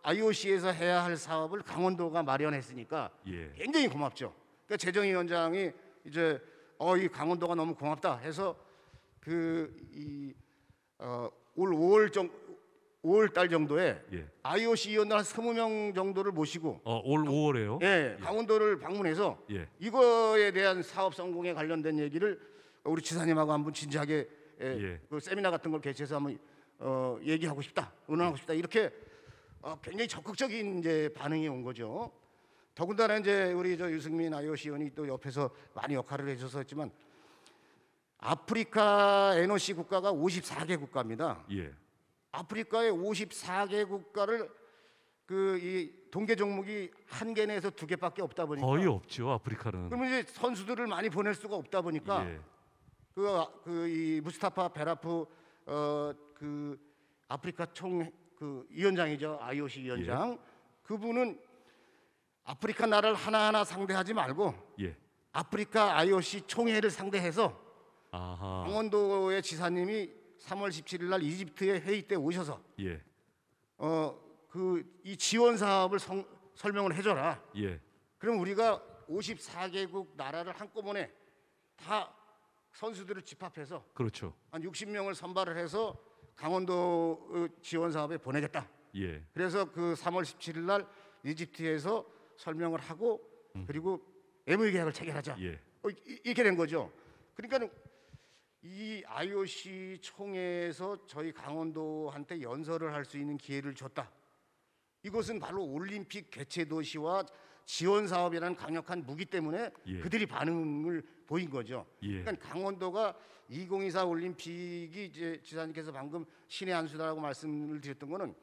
IOC에서 해야 할 사업을 강원도가 마련했으니까 예. 굉장히 고맙죠. 그러니까 재정위원장이 이제 이 강원도가 너무 고맙다 해서 올 5월 달 정도에 예. IOC 위원들 한 20명 정도를 모시고 올 5월에요? 예, 강원도를 방문해서 예. 이거에 대한 사업 성공에 관련된 얘기를 우리 지사님하고 한번 진지하게 예. 그 세미나 같은 걸 개최해서 한번 얘기하고 싶다, 의논하고 싶다 이렇게 굉장히 적극적인 이제 반응이 온 거죠. 더군다나 이제 우리 유승민 IOC 의원이 또 옆에서 많이 역할을 해줘서 했지만 아프리카 NOC 국가가 54개 국가입니다. 예. 아프리카의 54개 국가를 이 동계 종목이 한 개 내에서 두 개밖에 없다 보니까 거의 없죠, 아프리카는. 그러면 이제 선수들을 많이 보낼 수가 없다 보니까 예. 이 무스타파 베라프 아프리카 총 위원장이죠, IOC 위원장. 예. 그분은 아프리카 나라를 하나하나 상대하지 말고 예. 아프리카 IOC 총회를 상대해서 아하. 강원도의 지사님이 3월 17일 날 이집트의 회의 때 오셔서 예. 이 지원 사업을 설명을 해줘라. 예. 그럼 우리가 54개국 나라를 한꺼번에 다 선수들을 집합해서 그렇죠. 한 60명을 선발을 해서 강원도 지원 사업에 보내겠다. 예. 그래서 그 3월 17일 날 이집트에서 설명을 하고 그리고 MOU 계약을 체결하자. 예. 이렇게 된 거죠. 그러니까 이 IOC 총회에서 저희 강원도한테 연설을 할 수 있는 기회를 줬다. 이것은 바로 올림픽 개최 도시와 지원 사업이라는 강력한 무기 때문에 예. 그들이 반응을 보인 거죠. 예. 그러니까 강원도가 2024 올림픽이 이제 지사님께서 방금 신의 한 수다라고 말씀을 드렸던 거는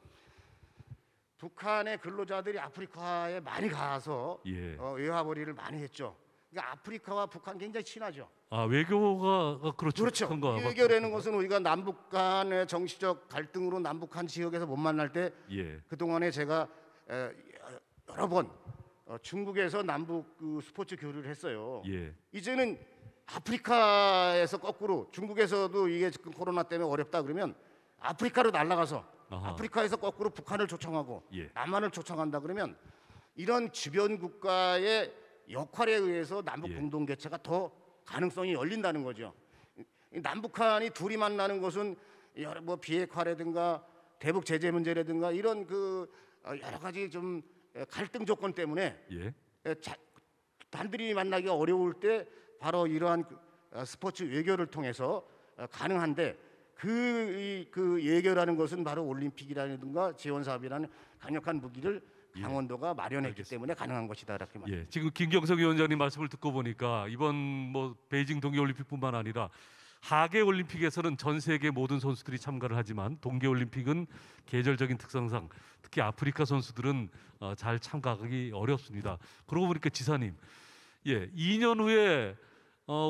북한의 근로자들이 아프리카에 많이 가서 예. 외화벌이를 많이 했죠. 그러니까 아프리카와 북한 굉장히 친하죠. 외교가 그렇죠. 그렇죠. 북한과 외교라는 것은 우리가 남북 간의 정치적 갈등으로 남북한 지역에서 못 만날 때 예. 그동안에 제가 여러 번 중국에서 남북 스포츠 교류를 했어요. 예. 이제는 아프리카에서 거꾸로 중국에서도 이게 지금 코로나 때문에 어렵다 그러면 아프리카로 날아가서 아하. 아프리카에서 거꾸로 북한을 초청하고 예. 남한을 초청한다 그러면 이런 주변 국가의 역할에 의해서 남북 예. 공동 개최가 더 가능성이 열린다는 거죠. 남북한이 둘이 만나는 것은 여러 비핵화라든가 대북 제재 문제라든가 이런 여러 가지 좀 갈등 조건 때문에 예. 단둘이 만나기가 어려울 때 바로 이러한 스포츠 외교를 통해서 가능한데 그 외교라는 것은 바로 올림픽이라든가 지원 사업이라는 강력한 무기를 강원도가 마련했기 알겠습니다. 때문에 가능한 것이다 이렇게 말합니다. 예. 지금 김경석 위원장님 말씀을 듣고 보니까 이번 베이징 동계올림픽뿐만 아니라 하계 올림픽에서는 전 세계 모든 선수들이 참가를 하지만 동계올림픽은 계절적인 특성상 특히 아프리카 선수들은 잘 참가하기 어렵습니다. 그러고 보니까 지사님, 2년 후에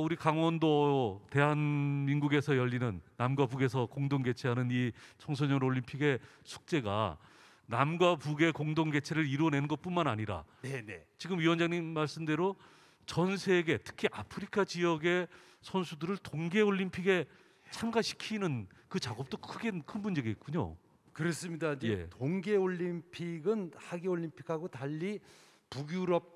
우리 강원도 대한민국에서 열리는 남과 북에서 공동 개최하는 이 청소년 올림픽의 숙제가 남과 북의 공동 개최를 이루어내는 것뿐만 아니라 네네. 지금 위원장님 말씀대로 전 세계 특히 아프리카 지역의 선수들을 동계 올림픽에 참가시키는 그 작업도 큰 문제겠군요. 그렇습니다. 이제 예. 동계 올림픽은 하계 올림픽하고 달리 북유럽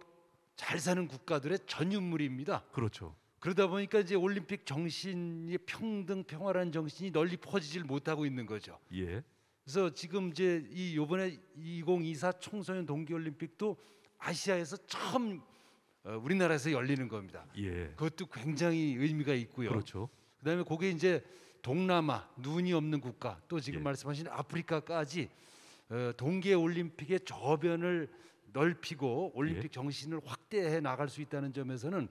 잘 사는 국가들의 전유물입니다. 그렇죠. 그러다 보니까 이제 올림픽 정신이 평등 평화라는 정신이 널리 퍼지질 못하고 있는 거죠. 예. 그래서 지금 이제 이번에 2024 청소년 동계 올림픽도 아시아에서 처음 우리나라에서 열리는 겁니다. 예. 그것도 굉장히 의미가 있고요. 그렇죠. 그다음에 거기에 이제 동남아 눈이 없는 국가 또 지금 예. 말씀하신 아프리카까지 동계 올림픽의 저변을 넓히고 올림픽 예. 정신을 확대해 나갈 수 있다는 점에서는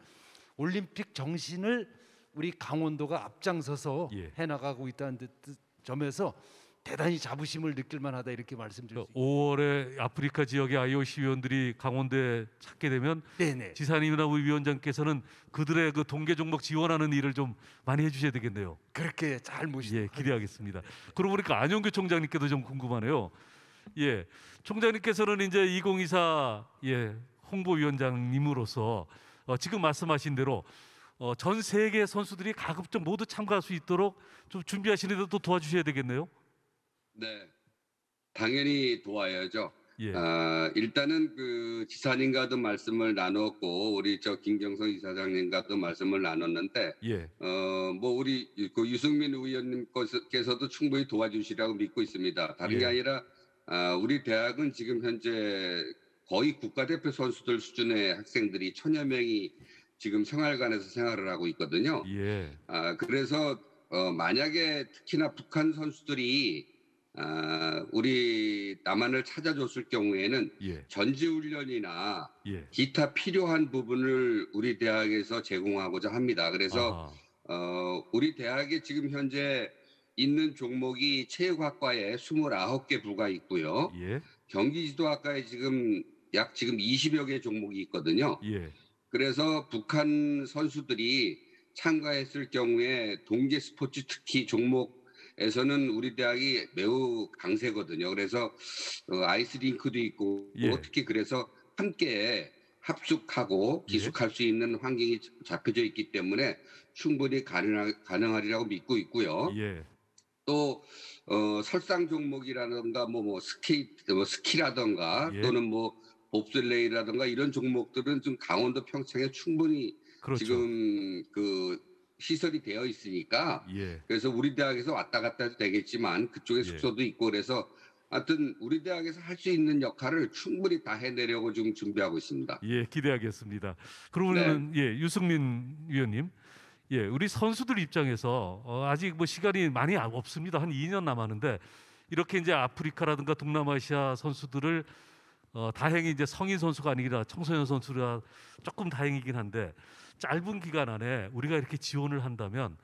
올림픽 정신을 우리 강원도가 앞장서서 예. 해 나가고 있다는 점에서 대단히 자부심을 느낄 만하다 이렇게 말씀드릴 수 있습니다. 5월에 아프리카 지역의 IOC 위원들이 강원도에 찾게 되면 네네. 지사님이나 우리 위원장께서는 그들의 그 동계 종목 지원하는 일을 좀 많이 해주셔야 되겠네요. 그렇게 잘 모시고 예, 기대하겠습니다. 그러고 보니까 안용규 총장님께도 좀 궁금하네요. 예, 총장님께서는 이제 2024 홍보위원장님으로서 지금 말씀하신 대로 전 세계 선수들이 가급적 모두 참가할 수 있도록 좀 준비하시는 데도 도와주셔야 되겠네요. 네, 당연히 도와야죠. 예, 일단은 그 지사님과도 말씀을 나눴고 우리 김경성 이사장님과도 말씀을 나눴는데 예, 뭐 우리 그 유승민 의원님께서도 충분히 도와주시라고 믿고 있습니다. 다른 게 예. 아니라 우리 대학은 지금 현재 거의 국가대표 선수들 수준의 학생들이 1000여 명이 지금 생활관에서 생활을 하고 있거든요. 예, 그래서 만약에 특히나 북한 선수들이 우리 남한을 찾아줬을 경우에는 예, 전지훈련이나 예. 기타 필요한 부분을 우리 대학에서 제공하고자 합니다. 그래서 우리 대학에 지금 현재 있는 종목이 체육학과에 29개 부가 있고요. 예, 경기지도학과에 지금 20여 개 종목이 있거든요. 예, 그래서 북한 선수들이 참가했을 경우에 동계 스포츠 특히 종목에서는 우리 대학이 매우 강세거든요. 그래서 아이스링크도 있고 예. 특히 그래서 함께 합숙하고 기숙할 수 있는 환경이 잡혀져 있기 때문에 충분히 가능하리라고 믿고 있고요. 예, 또 설상 종목이라든가 스키라든가 예. 또는 봅슬레이라든가 이런 종목들은 좀 강원도 평창에 충분히 그렇죠. 지금 그 시설이 되어 있으니까 예, 그래서 우리 대학에서 왔다 갔다 해도 되겠지만 그쪽에 예. 숙소도 있고 그래서 하여튼 우리 대학에서 할 수 있는 역할을 충분히 다 해내려고 지금 준비하고 있습니다. 예, 기대하겠습니다. 그러면은 예, 유승민 위원님, 예, 우리 선수들 입장에서 아직 뭐 시간이 많이 없습니다. 한 2년 남았는데 이렇게 이제 아프리카라든가 동남아시아 선수들을 다행히 이제 성인 선수가 아니라 청소년 선수라 조금 다행이긴 한데 짧은 기간 안에 우리가 이렇게 지원을 한다면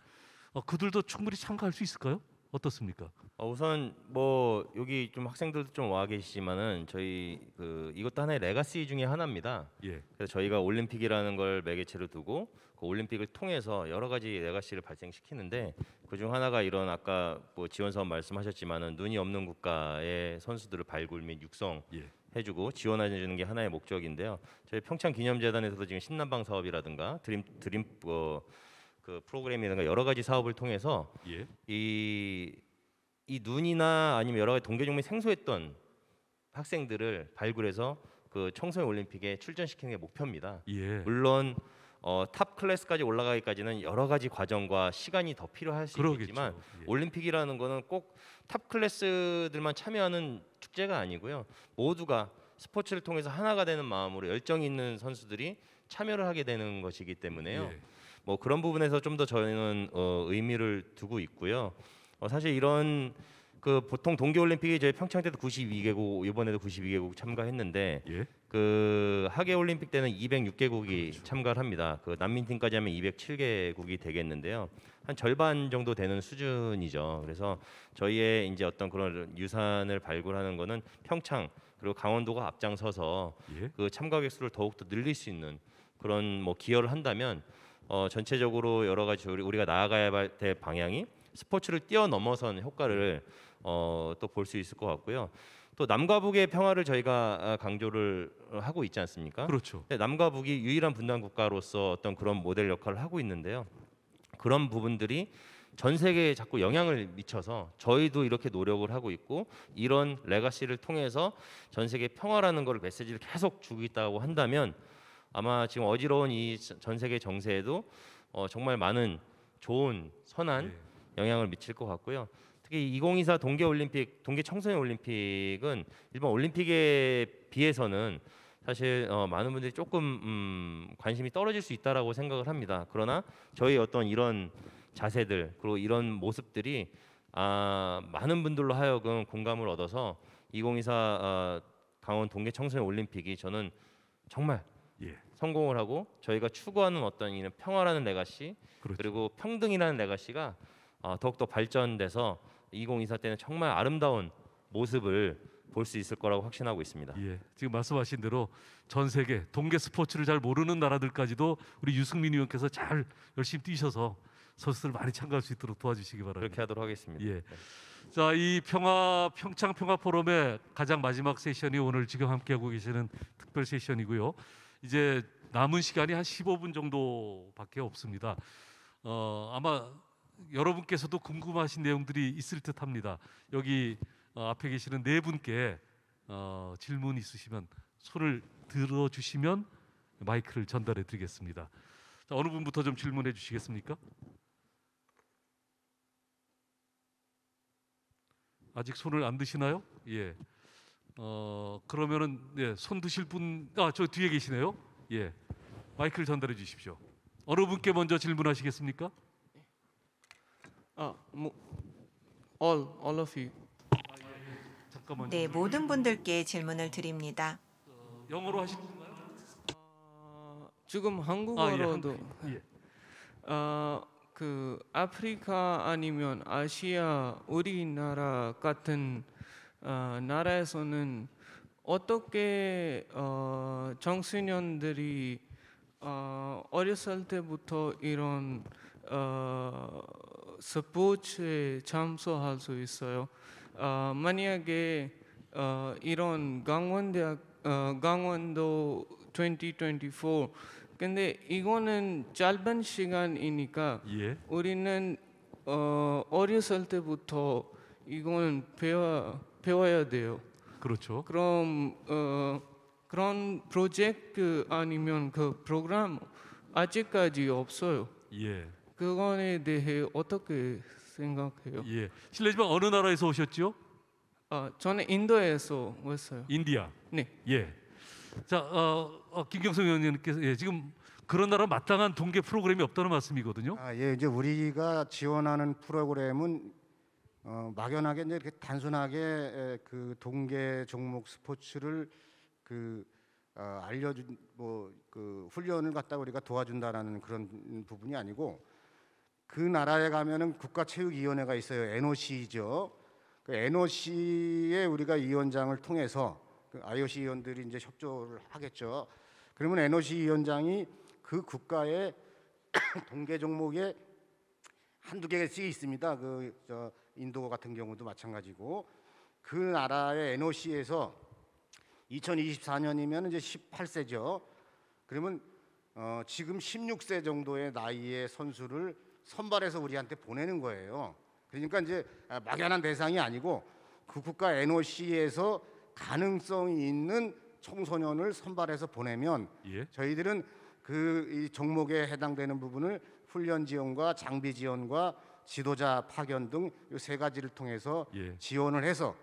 그들도 충분히 참가할 수 있을까요? 어떻습니까? 우선 뭐 여기 좀 학생들도 좀 와 계시지만은 저희 이것도 하나의 레가시 중에 하나입니다. 예, 그래서 저희가 올림픽이라는 걸 매개체로 두고 그 올림픽을 통해서 여러 가지 레가시를 발생시키는데 그중 하나가 이런 아까 뭐 지원 사업 말씀하셨지만은 눈이 없는 국가의 선수들을 발굴 및 육성 예, 해주고 지원해주는 게 하나의 목적인데요. 저희 평창기념재단에서도 지금 신남방 사업이라든가 드림 그 프로그램이라든가 여러 가지 사업을 통해서 예, 이 눈이나 아니면 여러 가지 동계 종목이 생소했던 학생들을 발굴해서 그 청소년 올림픽에 출전시키는 게 목표입니다. 예, 물론 탑 클래스까지 올라가기까지는 여러 가지 과정과 시간이 더 필요할 수 그러겠죠. 있겠지만 예. 올림픽이라는 거는 꼭 탑 클래스들만 참여하는 축제가 아니고요. 모두가 스포츠를 통해서 하나가 되는 마음으로 열정이 있는 선수들이 참여를 하게 되는 것이기 때문에요. 예. 뭐 그런 부분에서 좀 더 저희는 의미를 두고 있고요. 사실 이런 그 보통 동계올림픽이 저희 평창 때도 92개국 이번에도 92개국 참가했는데 예, 그 하계 올림픽 때는 206개국이 참가를 합니다. 그 난민팀까지 하면 207개국이 되겠는데요. 한 절반 정도 되는 수준이죠. 그래서 저희의 이제 어떤 그런 유산을 발굴하는 거는 평창 그리고 강원도가 앞장서서 예. 그 참가객 수를 더욱 더 늘릴 수 있는 그런 뭐 기여를 한다면 전체적으로 여러 가지 우리가 나아가야 될 방향이 스포츠를 뛰어넘어선 효과를 또 볼 수 있을 것 같고요. 또 남과 북의 평화를 저희가 강조를 하고 있지 않습니까? 그렇죠. 네, 남과 북이 유일한 분단 국가로서 어떤 그런 모델 역할을 하고 있는데요. 그런 부분들이 전 세계에 자꾸 영향을 미쳐서 저희도 이렇게 노력을 하고 있고 이런 레가시를 통해서 전 세계 평화라는 걸 메시지를 계속 주고 있다고 한다면 아마 지금 어지러운 이 전 세계 정세에도 정말 많은 좋은 선한 영향을 미칠 것 같고요. 특히 2024 동계올림픽, 동계청소년올림픽은 일본 올림픽에 비해서는 사실 많은 분들이 조금 관심이 떨어질 수 있다라고 생각을 합니다. 그러나 저희 어떤 이런 자세들 그리고 이런 모습들이 많은 분들로 하여금 공감을 얻어서 2024 강원 동계청소년올림픽이 저는 정말 성공을 하고 저희가 추구하는 어떤 이런 평화라는 레가시 그렇죠. 그리고 평등이라는 레가시가 더욱더 발전돼서 2024 때는 정말 아름다운 모습을 볼 수 있을 거라고 확신하고 있습니다. 예, 지금 말씀하신 대로 전 세계 동계 스포츠를 잘 모르는 나라들까지도 우리 유승민 의원께서 잘 열심히 뛰셔서 선수들 많이 참가할 수 있도록 도와주시기 바랍니다. 그렇게 하도록 하겠습니다. 예. 자, 이 평창 평화 포럼의 가장 마지막 세션이 오늘 지금 함께하고 계시는 특별 세션이고요. 이제 남은 시간이 한 15분 정도밖에 없습니다. 아마 여러분께서도 궁금하신 내용들이 있을 듯합니다. 여기 앞에 계시는 네 분께 질문 있으시면 손을 들어주시면 마이크를 전달해 드리겠습니다. 자, 어느 분부터 좀 질문해 주시겠습니까? 아직 손을 안 드시나요? 예. 그러면은 손 드실 분, 저 뒤에 계시네요. 예. 마이크를 전달해 주십시오. 어느 분께 먼저 질문하시겠습니까? all of you. 잠깐만요. 네, 모든 분들께 질문을 드립니다. 영어로 하시나요? 지금 한국어로도 예. 그 아프리카 아니면 아시아 우리나라 같은 나라에서는 어떻게 청소년들이 어렸을 때부터 이런 스포츠에 참석할 수 있어요. 만약에 이런 강원도 2024 근데 이거는 짧은 시간이니까 우리는 어렸을 때부터 이건 배워야 돼요. 그렇죠. 그럼 그런 프로젝트 아니면 그 프로그램 아직까지 없어요. 예. 그거에 대해 어떻게 생각해요? 예. 실례지만 어느 나라에서 오셨죠? 저는 인도에서 왔어요. 인디아. 네. 예. 자, 김경성 의원님께서 지금 그런 나라 마땅한 동계 프로그램이 없다는 말씀이거든요. 이제 우리가 지원하는 프로그램은 막연하게 이제 이렇게 단순하게 그 동계 종목 스포츠를 알려준 그 훈련을 갖다 우리가 도와준다라는 그런 부분이 아니고 그 나라에 가면은 국가체육위원회가 있어요. NOC죠. 그 NOC에 우리가 위원장을 통해서 그 IOC 위원들이 이제 협조를 하겠죠. 그러면 NOC 위원장이 그 국가의 동계 종목에 한두 개씩 있습니다. 인도 같은 경우도 마찬가지고 그 나라의 NOC에서 2024년이면 이제 18세죠. 그러면 지금 16세 정도의 나이의 선수를 선발해서 우리한테 보내는 거예요. 그러니까 이제 막연한 대상이 아니고 그 국가 NOC에서 가능성이 있는 청소년을 선발해서 보내면 저희들은 이 종목에 해당되는 부분을 훈련 지원과 장비 지원과 지도자 파견 등 이 세 가지를 통해서 지원을 해서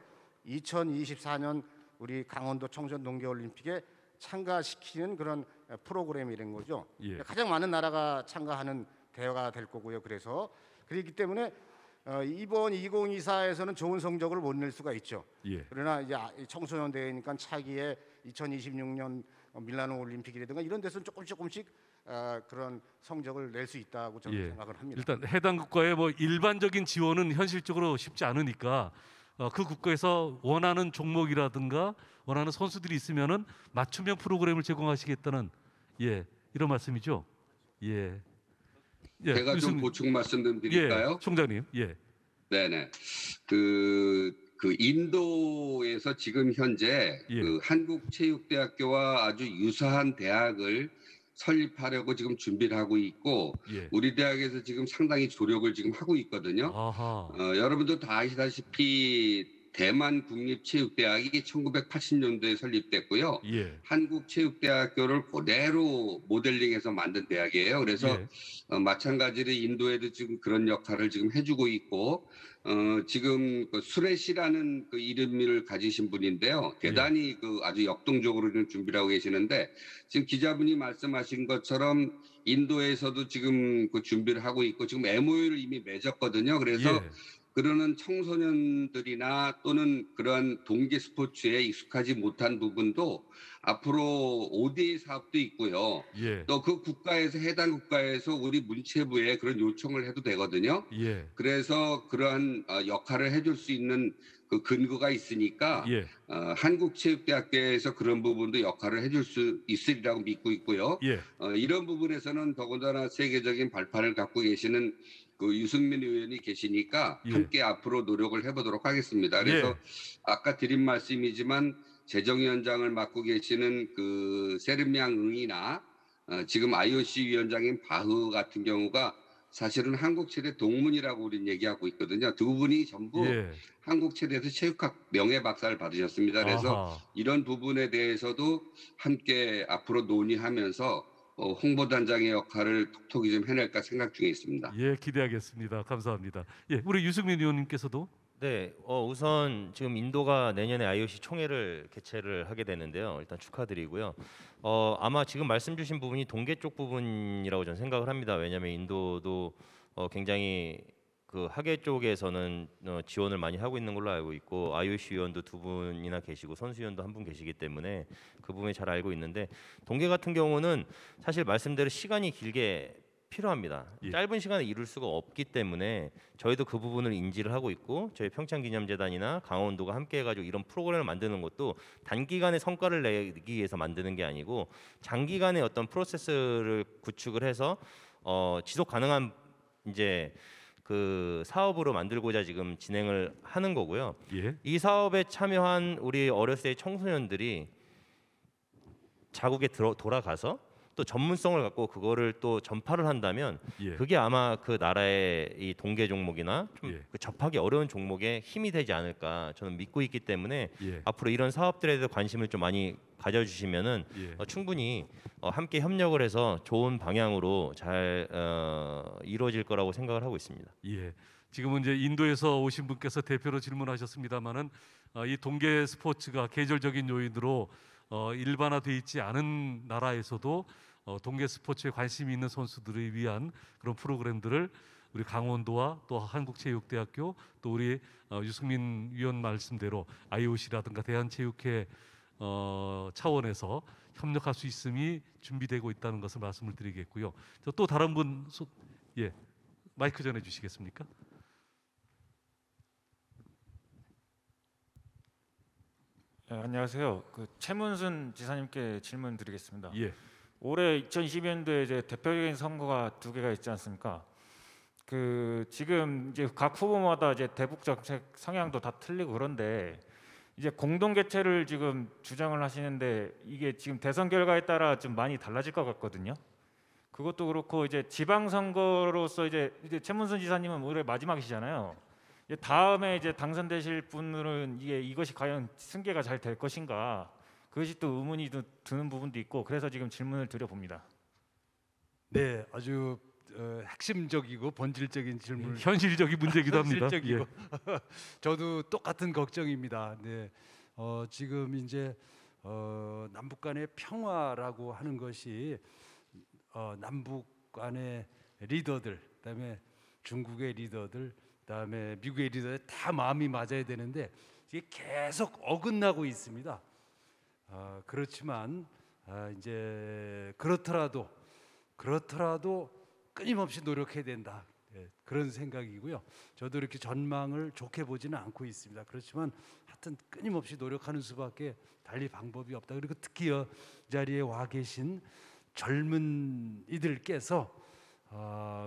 2024년 우리 강원도 청소년 동계올림픽에 참가시키는 그런 프로그램이라는 거죠. 가장 많은 나라가 참가하는 대회가 될 거고요. 그렇기 때문에 이번 2024에서는 좋은 성적을 못 낼 수가 있죠. 그러나 이제 청소년 대회니까 차기에 2026년 밀라노 올림픽이라든가 이런 데서는 조금씩 그런 성적을 낼 수 있다고 저는 생각을 합니다. 일단 해당 국가의 일반적인 지원은 현실적으로 쉽지 않으니까 그 국가에서 원하는 종목이라든가 원하는 선수들이 있으면은 맞춤형 프로그램을 제공하시겠다는 이런 말씀이죠. 제가 좀 보충 말씀 좀 드릴까요? 총장님. 네네. 그 인도에서 지금 현재 예. 그 한국체육대학교와 아주 유사한 대학을 설립하려고 지금 준비를 하고 있고 예. 우리 대학에서 지금 상당히 조력을 지금 하고 있거든요. 아하. 여러분도 다 아시다시피 대만 국립체육대학이 1980년도에 설립됐고요. 예. 한국체육대학교를 그대로 모델링해서 만든 대학이에요. 그래서 예. 마찬가지로 인도에도 지금 그런 역할을 지금 해주고 있고 지금 그 수레시라는 그 이름을 가지신 분인데요. 대단히 그 아주 역동적으로 좀 준비를 하고 계시는데 지금 기자분이 말씀하신 것처럼 인도에서도 지금 그 준비를 하고 있고 지금 MOU를 이미 맺었거든요. 그래서 예. 그러는 청소년들이나 또는 그러한 동계 스포츠에 익숙하지 못한 부분도 앞으로 ODA 사업도 있고요. 예. 또 그 국가에서 해당 국가에서 우리 문체부에 그런 요청을 해도 되거든요. 예. 그래서 그러한 역할을 해줄 수 있는 그 근거가 있으니까 예. 한국체육대학교에서 그런 부분도 역할을 해줄 수 있으리라고 믿고 있고요. 예. 이런 부분에서는 더군다나 세계적인 발판을 갖고 계시는 그 유승민 의원이 계시니까 예. 함께 앞으로 노력을 해보도록 하겠습니다. 그래서 예. 아까 드린 말씀이지만 재정위원장을 맡고 계시는 그 세르미앙 응이나 지금 IOC 위원장인 바흐 같은 경우가 사실은 한국체대 동문이라고 우리는 얘기하고 있거든요. 두 분이 전부 예. 한국체대에서 체육학 명예박사를 받으셨습니다. 그래서 아하. 이런 부분에 대해서도 함께 앞으로 논의하면서 홍보단장의 역할을 톡톡히 좀 해낼까 생각 중에 있습니다. 예, 기대하겠습니다. 감사합니다. 예, 우리 유승민 의원님께서도 네, 우선 지금 인도가 내년에 IOC 총회를 개최를 하게 되는데요. 일단 축하드리고요. 아마 지금 말씀 주신 부분이 동계 쪽 부분이라고 저는 생각을 합니다. 왜냐하면 인도도 굉장히 그 학예 쪽에서는 지원을 많이 하고 있는 걸로 알고 있고 IOC 위원도 2분이나 계시고 선수 위원도 1분 계시기 때문에 그 부분을 잘 알고 있는데 동계 같은 경우는 사실 말씀대로 시간이 길게 필요합니다. 예. 짧은 시간에 이룰 수가 없기 때문에 저희도 그 부분을 인지를 하고 있고 저희 평창기념재단이나 강원도가 함께 해가지고 이런 프로그램을 만드는 것도 단기간에 성과를 내기 위해서 만드는 게 아니고 장기간의 어떤 프로세스를 구축을 해서 지속 가능한 이제 그 사업으로 만들고자 지금 진행을 하는 거고요. 예. 이 사업에 참여한 우리 어렸을 때 청소년들이 자국에 돌아가서 또 전문성을 갖고 그거를 또 전파를 한다면 예. 그게 아마 그 나라의 이 동계 종목이나 좀 예. 그 접하기 어려운 종목에 힘이 되지 않을까 저는 믿고 있기 때문에 예. 앞으로 이런 사업들에 대해서 관심을 좀 많이 가져주시면은 예. 충분히 함께 협력을 해서 좋은 방향으로 잘 이루어질 거라고 생각을 하고 있습니다. 예. 지금은 이제 인도에서 오신 분께서 대표로 질문하셨습니다만은 이 동계 스포츠가 계절적인 요인으로 일반화돼 있지 않은 나라에서도 동계 스포츠에 관심이 있는 선수들을 위한 그런 프로그램들을 우리 강원도와 또 한국체육대학교 또 우리 유승민 위원 말씀대로 IOC라든가 대한체육회 차원에서 협력할 수 있음이 준비되고 있다는 것을 말씀을 드리겠고요. 또 다른 분 예, 마이크 전해 주시겠습니까? 네, 안녕하세요. 그 최문순 지사님께 질문 드리겠습니다. 예. 올해 2022년도에 이제 대표적인 선거가 2개가 있지 않습니까? 그 지금 이제 각 후보마다 이제 대북 정책 성향도 다 틀리고 그런데 이제 공동 개최를 지금 주장을 하시는데 이게 지금 대선 결과에 따라 좀 많이 달라질 것 같거든요. 그것도 그렇고 이제 지방 선거로서 이제 최문순 지사님은 올해 마지막이시잖아요. 다음에 이제 당선되실 분들은 이것이 과연 승계가 잘 될 것인가 그것이 또 의문이 드는 부분도 있고 그래서 지금 질문을 드려봅니다. 네, 아주 핵심적이고 본질적인 질문. 현실적인 문제이기도 합니다. 현실적이고. 예. 저도 똑같은 걱정입니다. 네, 지금 이제 남북 간의 평화라고 하는 것이 남북 간의 리더들, 그다음에 중국의 리더들, 그다음에 미국의 리더들 다 마음이 맞아야 되는데 이게 계속 어긋나고 있습니다. 그렇지만 이제 그렇더라도 끊임없이 노력해야 된다. 예, 그런 생각이고요. 저도 이렇게 전망을 좋게 보지는 않고 있습니다. 그렇지만 하여튼 끊임없이 노력하는 수밖에 달리 방법이 없다. 그리고 특히 이 자리에 와 계신 젊은 이들께서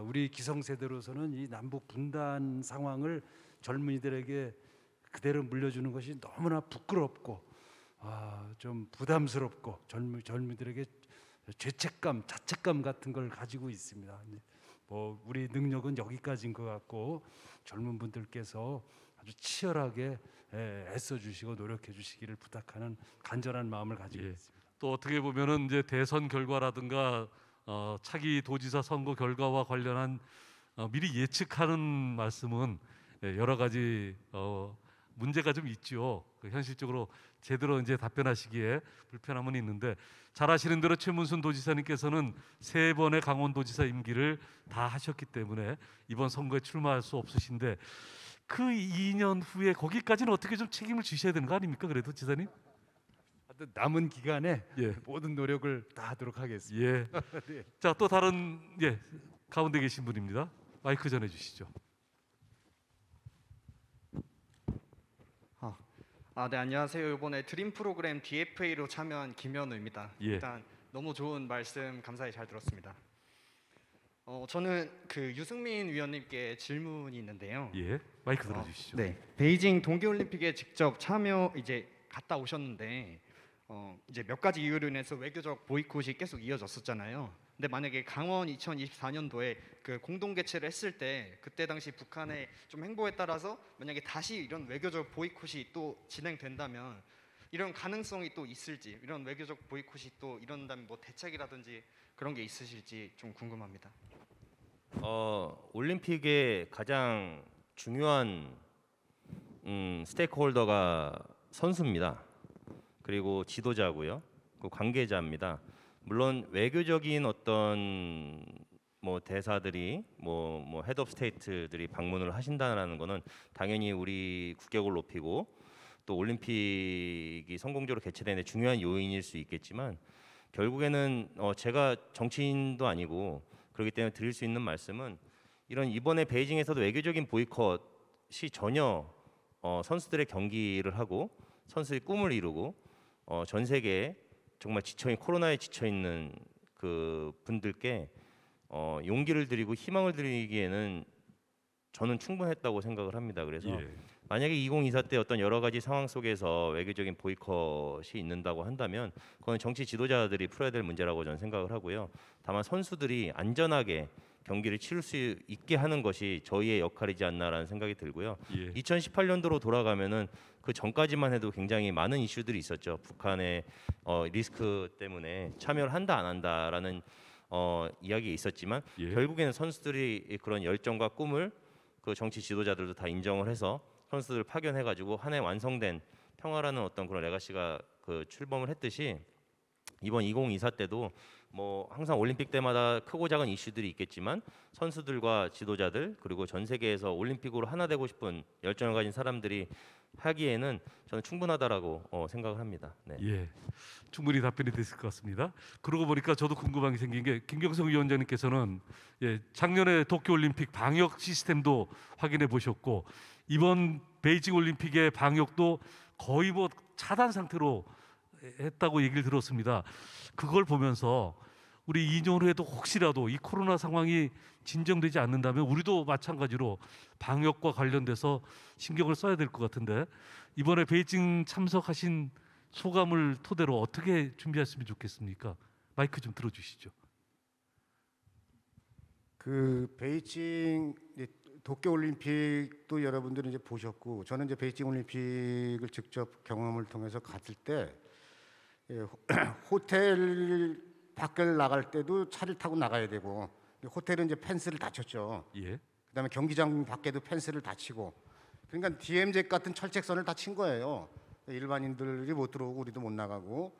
우리 기성세대로서는 이 남북 분단 상황을 젊은이들에게 그대로 물려주는 것이 너무나 부끄럽고 좀 부담스럽고 젊은이들에게 죄책감, 자책감 같은 걸 가지고 있습니다. 뭐 우리 능력은 여기까지인 것 같고 젊은 분들께서 아주 치열하게 애써 주시고 노력해 주시기를 부탁하는 간절한 마음을 가지고 있습니다. 또 어떻게 보면은 이제 대선 결과라든가 차기 도지사 선거 결과와 관련한 미리 예측하는 말씀은 여러 가지 문제가 좀 있죠. 현실적으로 제대로 이제 답변하시기에 불편함은 있는데 잘 아시는 대로 최문순 도지사님께서는 3번의 강원도지사 임기를 다 하셨기 때문에 이번 선거에 출마할 수 없으신데 그 2년 후에 거기까지는 어떻게 좀 책임을 지셔야 되는 거 아닙니까? 그래도 지사님? 남은 기간에 모든 노력을 다 하도록 하겠습니다. 예. 네. 자, 또 다른 가운데 계신 분입니다. 마이크 전해 주시죠. 네, 안녕하세요. 이번에 드림 프로그램 DFA로 참여한 김현우입니다. 일단 너무 좋은 말씀 감사히 잘 들었습니다. 저는 그 유승민 위원님께 질문이 있는데요. 마이크 들어주시죠. 네, 베이징 동계올림픽에 직접 갔다 오셨는데 이제 몇 가지 이유로 인해서 외교적 보이콧이 계속 이어졌었잖아요. 근데 만약에 강원 2024년도에 그 공동 개최를 했을 때 그때 당시 북한의 좀 행보에 따라서 만약에 다시 이런 외교적 보이콧이 또 진행된다면 이런 가능성이 또 있을지, 이런 외교적 보이콧이 또 일어난다면 뭐 대책이라든지 그런 게 있으실지 좀 궁금합니다. 올림픽의 가장 중요한 스테이크홀더가 선수입니다. 그리고 지도자고요. 그 관계자입니다. 물론 외교적인 어떤 뭐 대사들이 뭐 헤드 오브 스테이트들이 방문을 하신다는 거는 당연히 우리 국격을 높이고 또 올림픽이 성공적으로 개최되는 데 중요한 요인일 수 있겠지만 결국에는 제가 정치인도 아니고 그렇기 때문에 드릴 수 있는 말씀은 이런 이번에 베이징에서도 외교적인 보이콧이 전혀 선수들의 경기를 하고 선수의 꿈을 이루고 전 세계에 정말 코로나에 지쳐 있는 그 분들께 용기를 드리고 희망을 드리기에는 저는 충분했다고 생각을 합니다. 그래서 만약에 2024 때 어떤 여러 가지 상황 속에서 외교적인 보이콧이 있는다고 한다면 그건 정치 지도자들이 풀어야 될 문제라고 저는 생각을 하고요. 다만 선수들이 안전하게 경기를 치를 수 있게 하는 것이 저희의 역할이지 않나라는 생각이 들고요. 2018년도로 돌아가면은 그 전까지만 해도 굉장히 많은 이슈들이 있었죠. 북한의 리스크 때문에 참여를 한다 안 한다라는 이야기가 있었지만 결국에는 선수들이 그런 열정과 꿈을 그 정치 지도자들도 다 인정을 해서 선수들을 파견해가지고 한 해 완성된 평화라는 어떤 그런 레가시가 그 출범을 했듯이 이번 2024 때도 뭐 항상 올림픽 때마다 크고 작은 이슈들이 있겠지만 선수들과 지도자들 그리고 전 세계에서 올림픽으로 하나 되고 싶은 열정을 가진 사람들이 하기에는 저는 충분하다라고 생각을 합니다. 네. 충분히 답변이 됐을 것 같습니다. 그러고 보니까 저도 궁금한 게 생긴 게 김경성 위원장님께서는 작년에 도쿄올림픽 방역 시스템도 확인해 보셨고 이번 베이징 올림픽의 방역도 거의 뭐 차단 상태로 했다고 얘기를 들었습니다. 그걸 보면서 우리 2년 후에도 혹시라도 이 코로나 상황이 진정되지 않는다면 우리도 마찬가지로 방역과 관련돼서 신경을 써야 될 것 같은데 이번에 베이징 참석하신 소감을 토대로 어떻게 준비했으면 좋겠습니까? 마이크 좀 들어주시죠. 그 베이징 도쿄올림픽도 여러분들이 이제 보셨고 저는 이제 베이징 올림픽을 직접 경험을 통해서 갔을 때 호텔 밖을 나갈 때도 차를 타고 나가야 되고 호텔은 이제 펜스를 닫혔죠. 그다음에 경기장 밖에도 펜스를 닫히고 그러니까 DMZ 같은 철책선을 다 친 거예요. 일반인들이 못 들어오고 우리도 못 나가고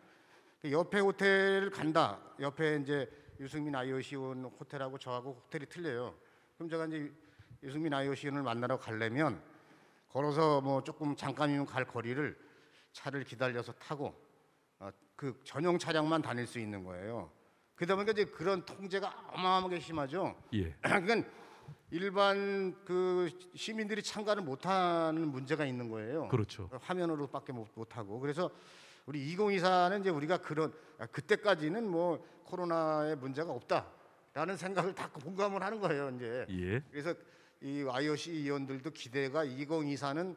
옆에 호텔을 간다. 옆에 이제 유승민 IOC 의원 호텔하고 저하고 호텔이 틀려요. 그럼 제가 이제 유승민 IOC 의원을 만나러 가려면 걸어서 뭐 조금 잠깐이면 갈 거리를 차를 기다려서 타고 그 전용 차량만 다닐 수 있는 거예요. 그러다 보니까 이제 그런 통제가 어마어마하게 심하죠. 그러니까 일반 그 시민들이 참가를 못하는 문제가 있는 거예요. 그렇죠. 화면으로밖에 못하고 그래서 우리 2024는 이제 우리가 그때까지는 뭐 코로나의 문제가 없다라는 생각을 다 공감을 하는 거예요. 이제 그래서 이 IOC 위원들도 기대가 2024는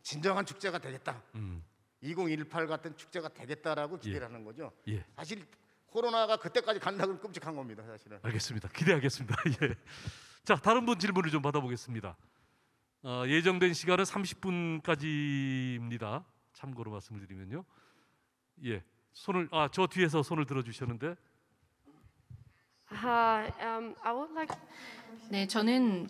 진정한 축제가 되겠다. 2018 같은 축제가 되겠다라고 기대를 하는 거죠. 예. 사실 코로나가 그때까지 간다고는 끔찍한 겁니다, 사실은. 알겠습니다. 기대하겠습니다. 예. 자, 다른 분 질문을 좀 받아보겠습니다. 예정된 시간은 30분까지입니다. 참고로 말씀을 드리면요. 예, 저 뒤에서 손을 들어주셨는데. 네, 저는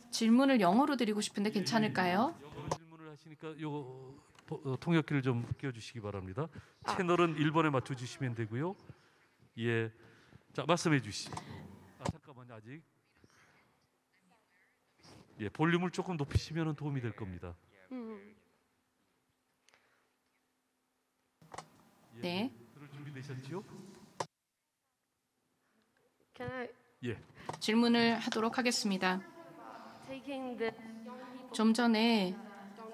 질문을 영어로 드리고 싶은데 괜찮을까요? 영어로 질문을 하시니까 요 통역기를 좀 끼워주시기 바랍니다. 채널은 1번에 맞춰주시면 되고요. 예, 자 말씀해 주시죠. 잠깐만요, 아직. 예, 볼륨을 조금 높이시면 도움이 될 겁니다. 네. 들을 준비 되셨죠? 예. 질문을 하도록 하겠습니다. 좀 전에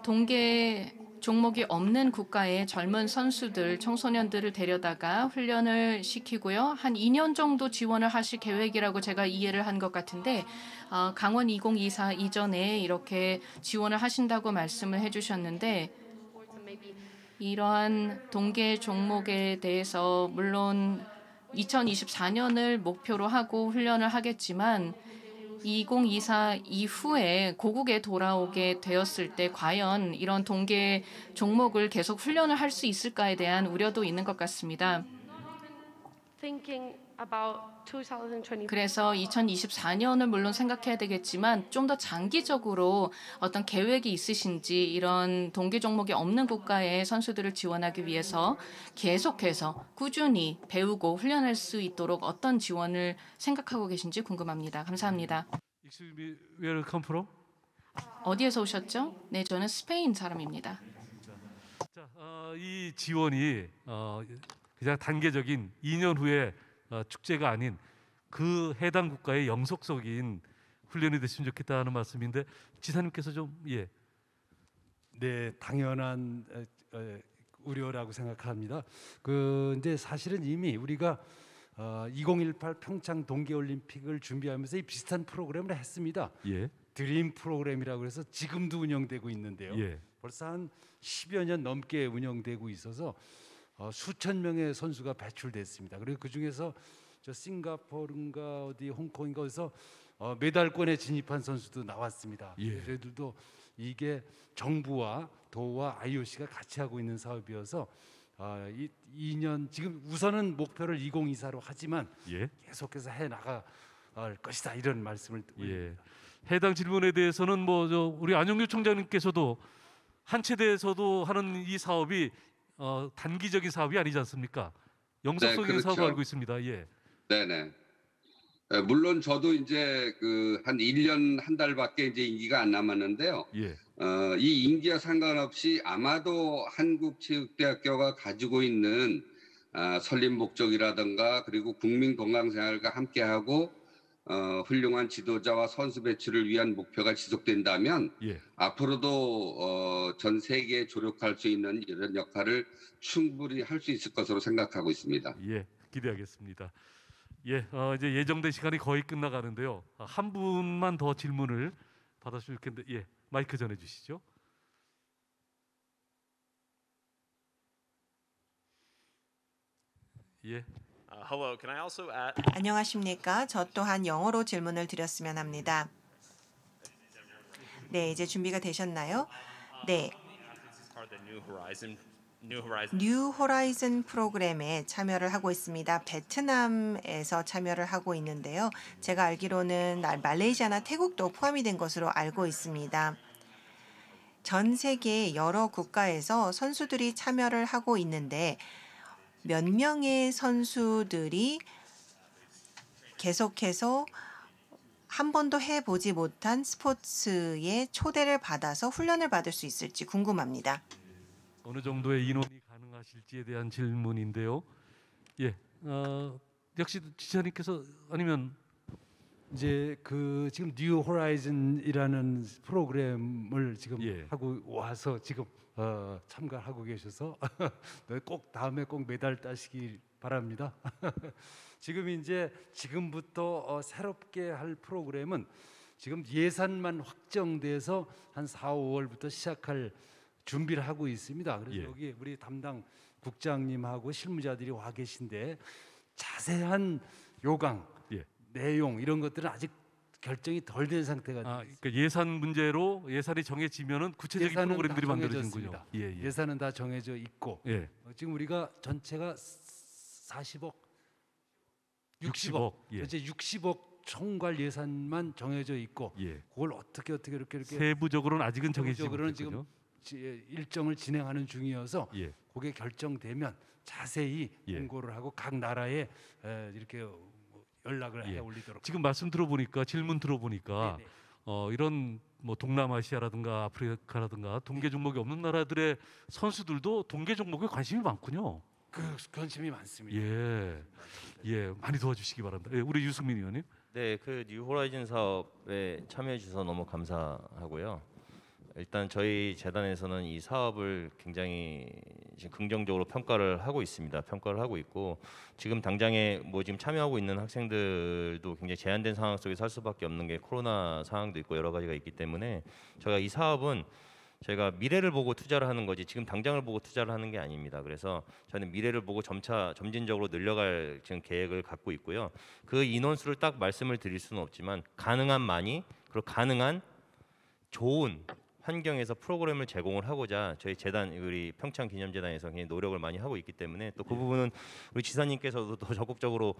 동계 종목이 없는 국가의 젊은 선수들, 청소년들을 데려다가 훈련을 시키고요. 한 2년 정도 지원을 하실 계획이라고 제가 이해를 한 것 같은데 강원 2024 이전에 이렇게 지원을 하신다고 말씀을 해주셨는데 이러한 동계 종목에 대해서 물론 2024년을 목표로 하고 훈련을 하겠지만 2024 이후에 고국에 돌아오게 되었을 때 과연 이런 동계 종목을 계속 훈련을 할 수 있을까에 대한 우려도 있는 것 같습니다. 그래서 2024년을 물론 생각해야 되겠지만 좀 더 장기적으로 어떤 계획이 있으신지 이런 동계 종목이 없는 국가의 선수들을 지원하기 위해서 계속해서 꾸준히 배우고 훈련할 수 있도록 어떤 지원을 생각하고 계신지 궁금합니다. 감사합니다. Excuse me, where you come from? 어디에서 오셨죠? 네, 저는 스페인 사람입니다. 자, 이 지원이 그냥 단계적인 2년 후에 축제가 아닌 그 해당 국가의 영속적인 훈련이 됐으면 좋겠다는 말씀인데 지사님께서 좀 예. 네, 당연한 우려라고 생각합니다. 이제 사실은 이미 우리가 2018 평창 동계올림픽을 준비하면서 이 비슷한 프로그램을 했습니다. 예. 드림 프로그램이라고 해서 지금도 운영되고 있는데요. 예. 벌써 한 10여 년 넘게 운영되고 있어서 수천 명의 선수가 배출됐습니다. 그리고 그 중에서 저 싱가포르인가 어디 홍콩인가 어디서 메달권에 진입한 선수도 나왔습니다. 예. 저희들도 이게 정부와 도와 IOC가 같이 하고 있는 사업이어서 2년 지금 우선은 목표를 2024로 하지만 예. 계속해서 해 나갈 것이다 이런 말씀을 드립니다. 예. 해당 질문에 대해서는 우리 안영규 총장님께서도 한체대에서도 하는 이 사업이 단기적인 사업이 아니지 않습니까? 영속적인 그렇죠. 사업을 알고 있습니다. 예. 네네. 물론 저도 이제 한 1년 한 달밖에 이제 임기가 안 남았는데요. 예. 이 임기와 상관없이 아마도 한국체육대학교가 가지고 있는 설립 목적이라든가 그리고 국민 건강생활과 함께하고 훌륭한 지도자와 선수 배출을 위한 목표가 지속된다면 예. 앞으로도 전 세계에 조력할 수 있는 이런 역할을 충분히 할 수 있을 것으로 생각하고 있습니다. 예, 기대하겠습니다. 예, 이제 예정된 시간이 거의 끝나가는데요. 한 분만 더 질문을 받았으면 좋겠는데, 예, 마이크 전해주시죠. 예. Hello, can I also add? 안녕하십니까? 저 또한 영어로 질문을 드렸으면 합니다. 네, 이제 준비가 되셨나요? 네. 뉴 호라이즌 프로그램에 참여를 하고 있습니다. 베트남에서 참여를 하고 있는데요. 제가 알기로는 말레이시아나 태국도 포함이 된 것으로 알고 있습니다. 전 세계 여러 국가에서 선수들이 참여를 하고 있는데 몇 명의 선수들이 계속해서 한 번도 해보지 못한 스포츠에 초대를 받아서 훈련을 받을 수 있을지 궁금합니다. 어느 정도의 인원이 가능하실지에 대한 질문인데요. 예, 역시 지사님께서 아니면 이제 지금 뉴 호라이즌이라는 프로그램을 지금 예. 하고 와서 지금 참가하고 계셔서 꼭 다음에 꼭 메달 따시길 바랍니다. 지금부터 새롭게 할 프로그램은 지금 예산만 확정돼서 한 4, 5월부터 시작할 준비를 하고 있습니다. 그래서 예. 여기 우리 담당 국장님하고 실무자들이 와 계신데 자세한 요강, 예. 내용 이런 것들은 아직 결정이 덜 된 상태가 그러니까 예산 문제로 예산이 정해지면은 구체적인 예산은 프로그램들이 다 만들어지는군요. 정해졌습니다. 예, 예. 예산은 다 정해져 있고 예. 지금 우리가 전체가 40억, 60억, 예. 이제 60억 총괄 예산만 정해져 있고 예. 그걸 어떻게 이렇게 세부적으로는 아직은 정해지지 세부적으로는 못했군요. 지금 일정을 진행하는 중이어서 예. 그게 결정되면 자세히 예. 공고를 하고 각 나라에 이렇게 연락을 예. 해 올리도록. 지금 말씀 들어보니까 질문 들어보니까 이런 뭐 동남아시아라든가 아프리카라든가 동계 종목이 없는 나라들의 선수들도 동계 종목에 관심이 많군요. 그 관심이 많습니다. 예, 예, 많이 도와주시기 바랍니다. 예, 우리 유승민 의원님. 네, 그 뉴 호라이즌 사업에 참여해 주셔서 너무 감사하고요. 일단 저희 재단에서는 이 사업을 굉장히 지금 긍정적으로 평가를 하고 있습니다. 평가를 하고 있고 지금 당장에 뭐 지금 참여하고 있는 학생들도 굉장히 제한된 상황 속에서 할 수밖에 없는 게 코로나 상황도 있고 여러 가지가 있기 때문에 저희가 이 사업은 저희가 미래를 보고 투자를 하는 거지 지금 당장을 보고 투자를 하는 게 아닙니다. 그래서 저는 미래를 보고 점진적으로 늘려갈 지금 계획을 갖고 있고요. 그 인원수를 딱 말씀을 드릴 수는 없지만 가능한 많이 그리고 가능한 좋은 환경에서 프로그램을 제공을 하고자 저희 재단 우리 평창기념재단에서 굉장히 노력을 많이 하고 있기 때문에 또 그 부분은 우리 지사님께서도 더 적극적으로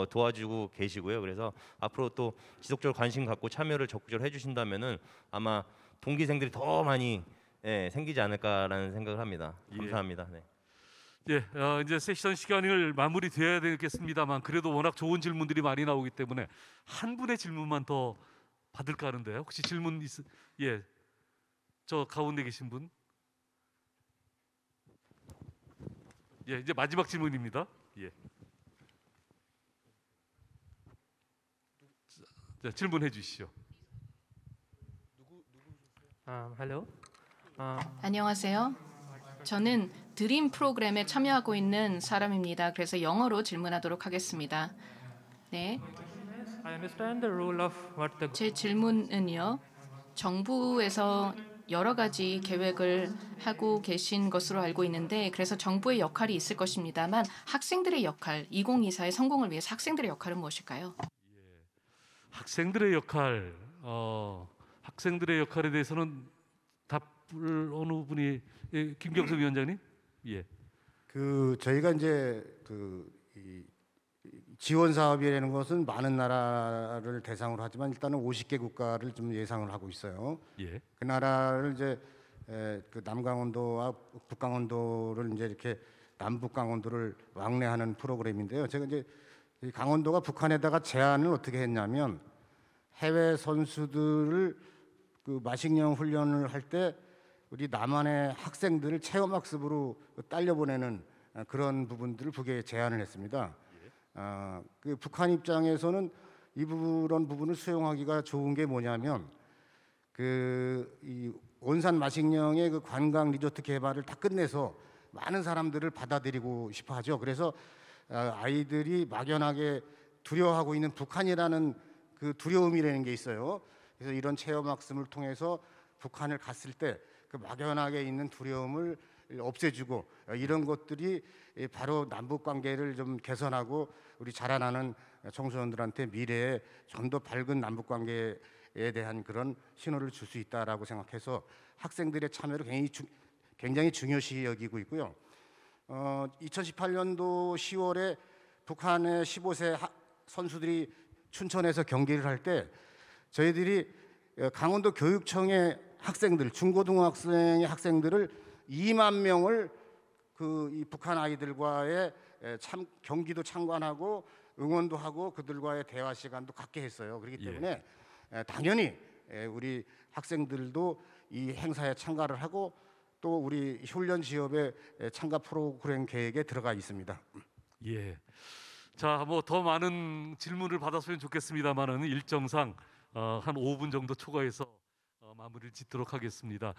도와주고 계시고요. 그래서 앞으로 또 지속적으로 관심 갖고 참여를 적극적으로 해주신다면은 아마 동기생들이 더 많이 생기지 않을까라는 생각을 합니다. 감사합니다. 네. 예, 이제 세션 시간을 마무리돼야 되겠습니다만 그래도 워낙 좋은 질문들이 많이 나오기 때문에 한 분의 질문만 더 받을까 하는데요. 혹시 질문 예, 저 가운데 계신 분. 예, 이제 마지막 질문입니다. 예. 자, 질문해 주시죠. hello. 안녕하세요. 저는 드림 프로그램에 참여하고 있는 사람입니다. 그래서 영어로 질문하도록 하겠습니다. 네. I understand the role of what the 제 질문은요. 정부에서 여러 가지 계획을 하고 계신 것으로 알고 있는데 그래서 정부의 역할이 있을 것입니다만 학생들의 역할, 2024의 성공을 위해서 학생들의 역할은 무엇일까요? 학생들의 역할, 학생들의 역할에 대해서는 답을 어느 분이 김경석 위원장님? 예. 그 저희가 이제 이 지원 사업이라는 것은 많은 나라를 대상으로 하지만 일단은 50개 국가를 좀 예상을 하고 있어요. 예. 그 나라를 이제 그 남강원도와 북강원도를 이제 이렇게 남북 강원도를 왕래하는 프로그램인데요. 제가 이제 이 강원도가 북한에다가 제안을 어떻게 했냐면 해외 선수들을 그 마식령 훈련을 할 때 우리 남한의 학생들을 체험학습으로 딸려보내는 그런 부분들을 북에 제안을 했습니다. 그 북한 입장에서는 이런 부분을 수용하기가 좋은 게 뭐냐면 이 온산 마식령의 그 관광 리조트 개발을 다 끝내서 많은 사람들을 받아들이고 싶어하죠. 그래서 아이들이 막연하게 두려워하고 있는 북한이라는 그 두려움이라는 게 있어요. 그래서 이런 체험학습을 통해서 북한을 갔을 때 그 막연하게 있는 두려움을 없애주고 이런 것들이 바로 남북 관계를 좀 개선하고 우리 자라나는 청소년들한테 미래에 좀 더 밝은 남북 관계에 대한 그런 신호를 줄 수 있다라고 생각해서 학생들의 참여를 굉장히 중요시 여기고 있고요. 2018년도 10월에 북한의 15세 선수들이 춘천에서 경기를 할 때 저희들이 강원도 교육청의 학생들, 중고등학생의 학생들을 2만 명을 이 북한 아이들과의 경기도 참관하고 응원도 하고 그들과의 대화 시간도 갖게 했어요. 그렇기 때문에 당연히 우리 학생들도 이 행사에 참가를 하고 또 우리 훈련 지역의 참가 프로그램 계획에 들어가 있습니다. 예. 자, 뭐 더 많은 질문을 받았으면 좋겠습니다만은 일정상 한 5분 정도 초과해서 마무리를 짓도록 하겠습니다.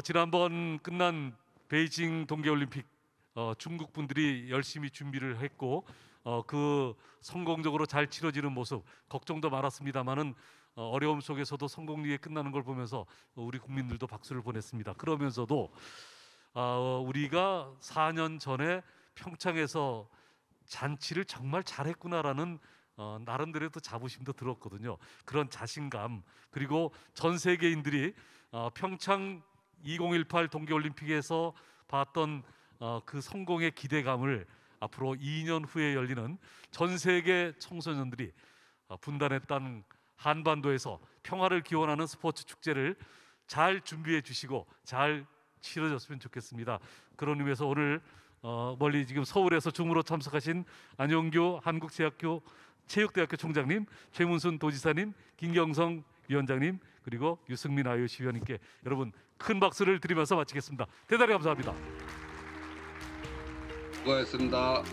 지난번 끝난 베이징 동계올림픽 중국 분들이 열심히 준비를 했고 그 성공적으로 잘 치러지는 모습 걱정도 많았습니다만은 어려움 속에서도 성공리에 끝나는 걸 보면서 우리 국민들도 박수를 보냈습니다. 그러면서도 우리가 4년 전에 평창에서 잔치를 정말 잘했구나라는 나름대로의 또 자부심도 들었거든요. 그런 자신감, 그리고 전 세계인들이 평창 2018 동계올림픽에서 봤던 그 성공의 기대감을 앞으로 2년 후에 열리는 전 세계 청소년들이 분단의 땅 한반도에서 평화를 기원하는 스포츠 축제를 잘 준비해 주시고 잘 치러졌으면 좋겠습니다. 그런 의미에서 오늘 멀리 지금 서울에서 줌으로 참석하신 안용규 한국체육대학교 총장님, 최문순 도지사님, 김경성 위원장님, 그리고 유승민 IOC 위원님께 여러분 큰 박수를 드리면서 마치겠습니다. 대단히 감사합니다. 수고하셨습니다.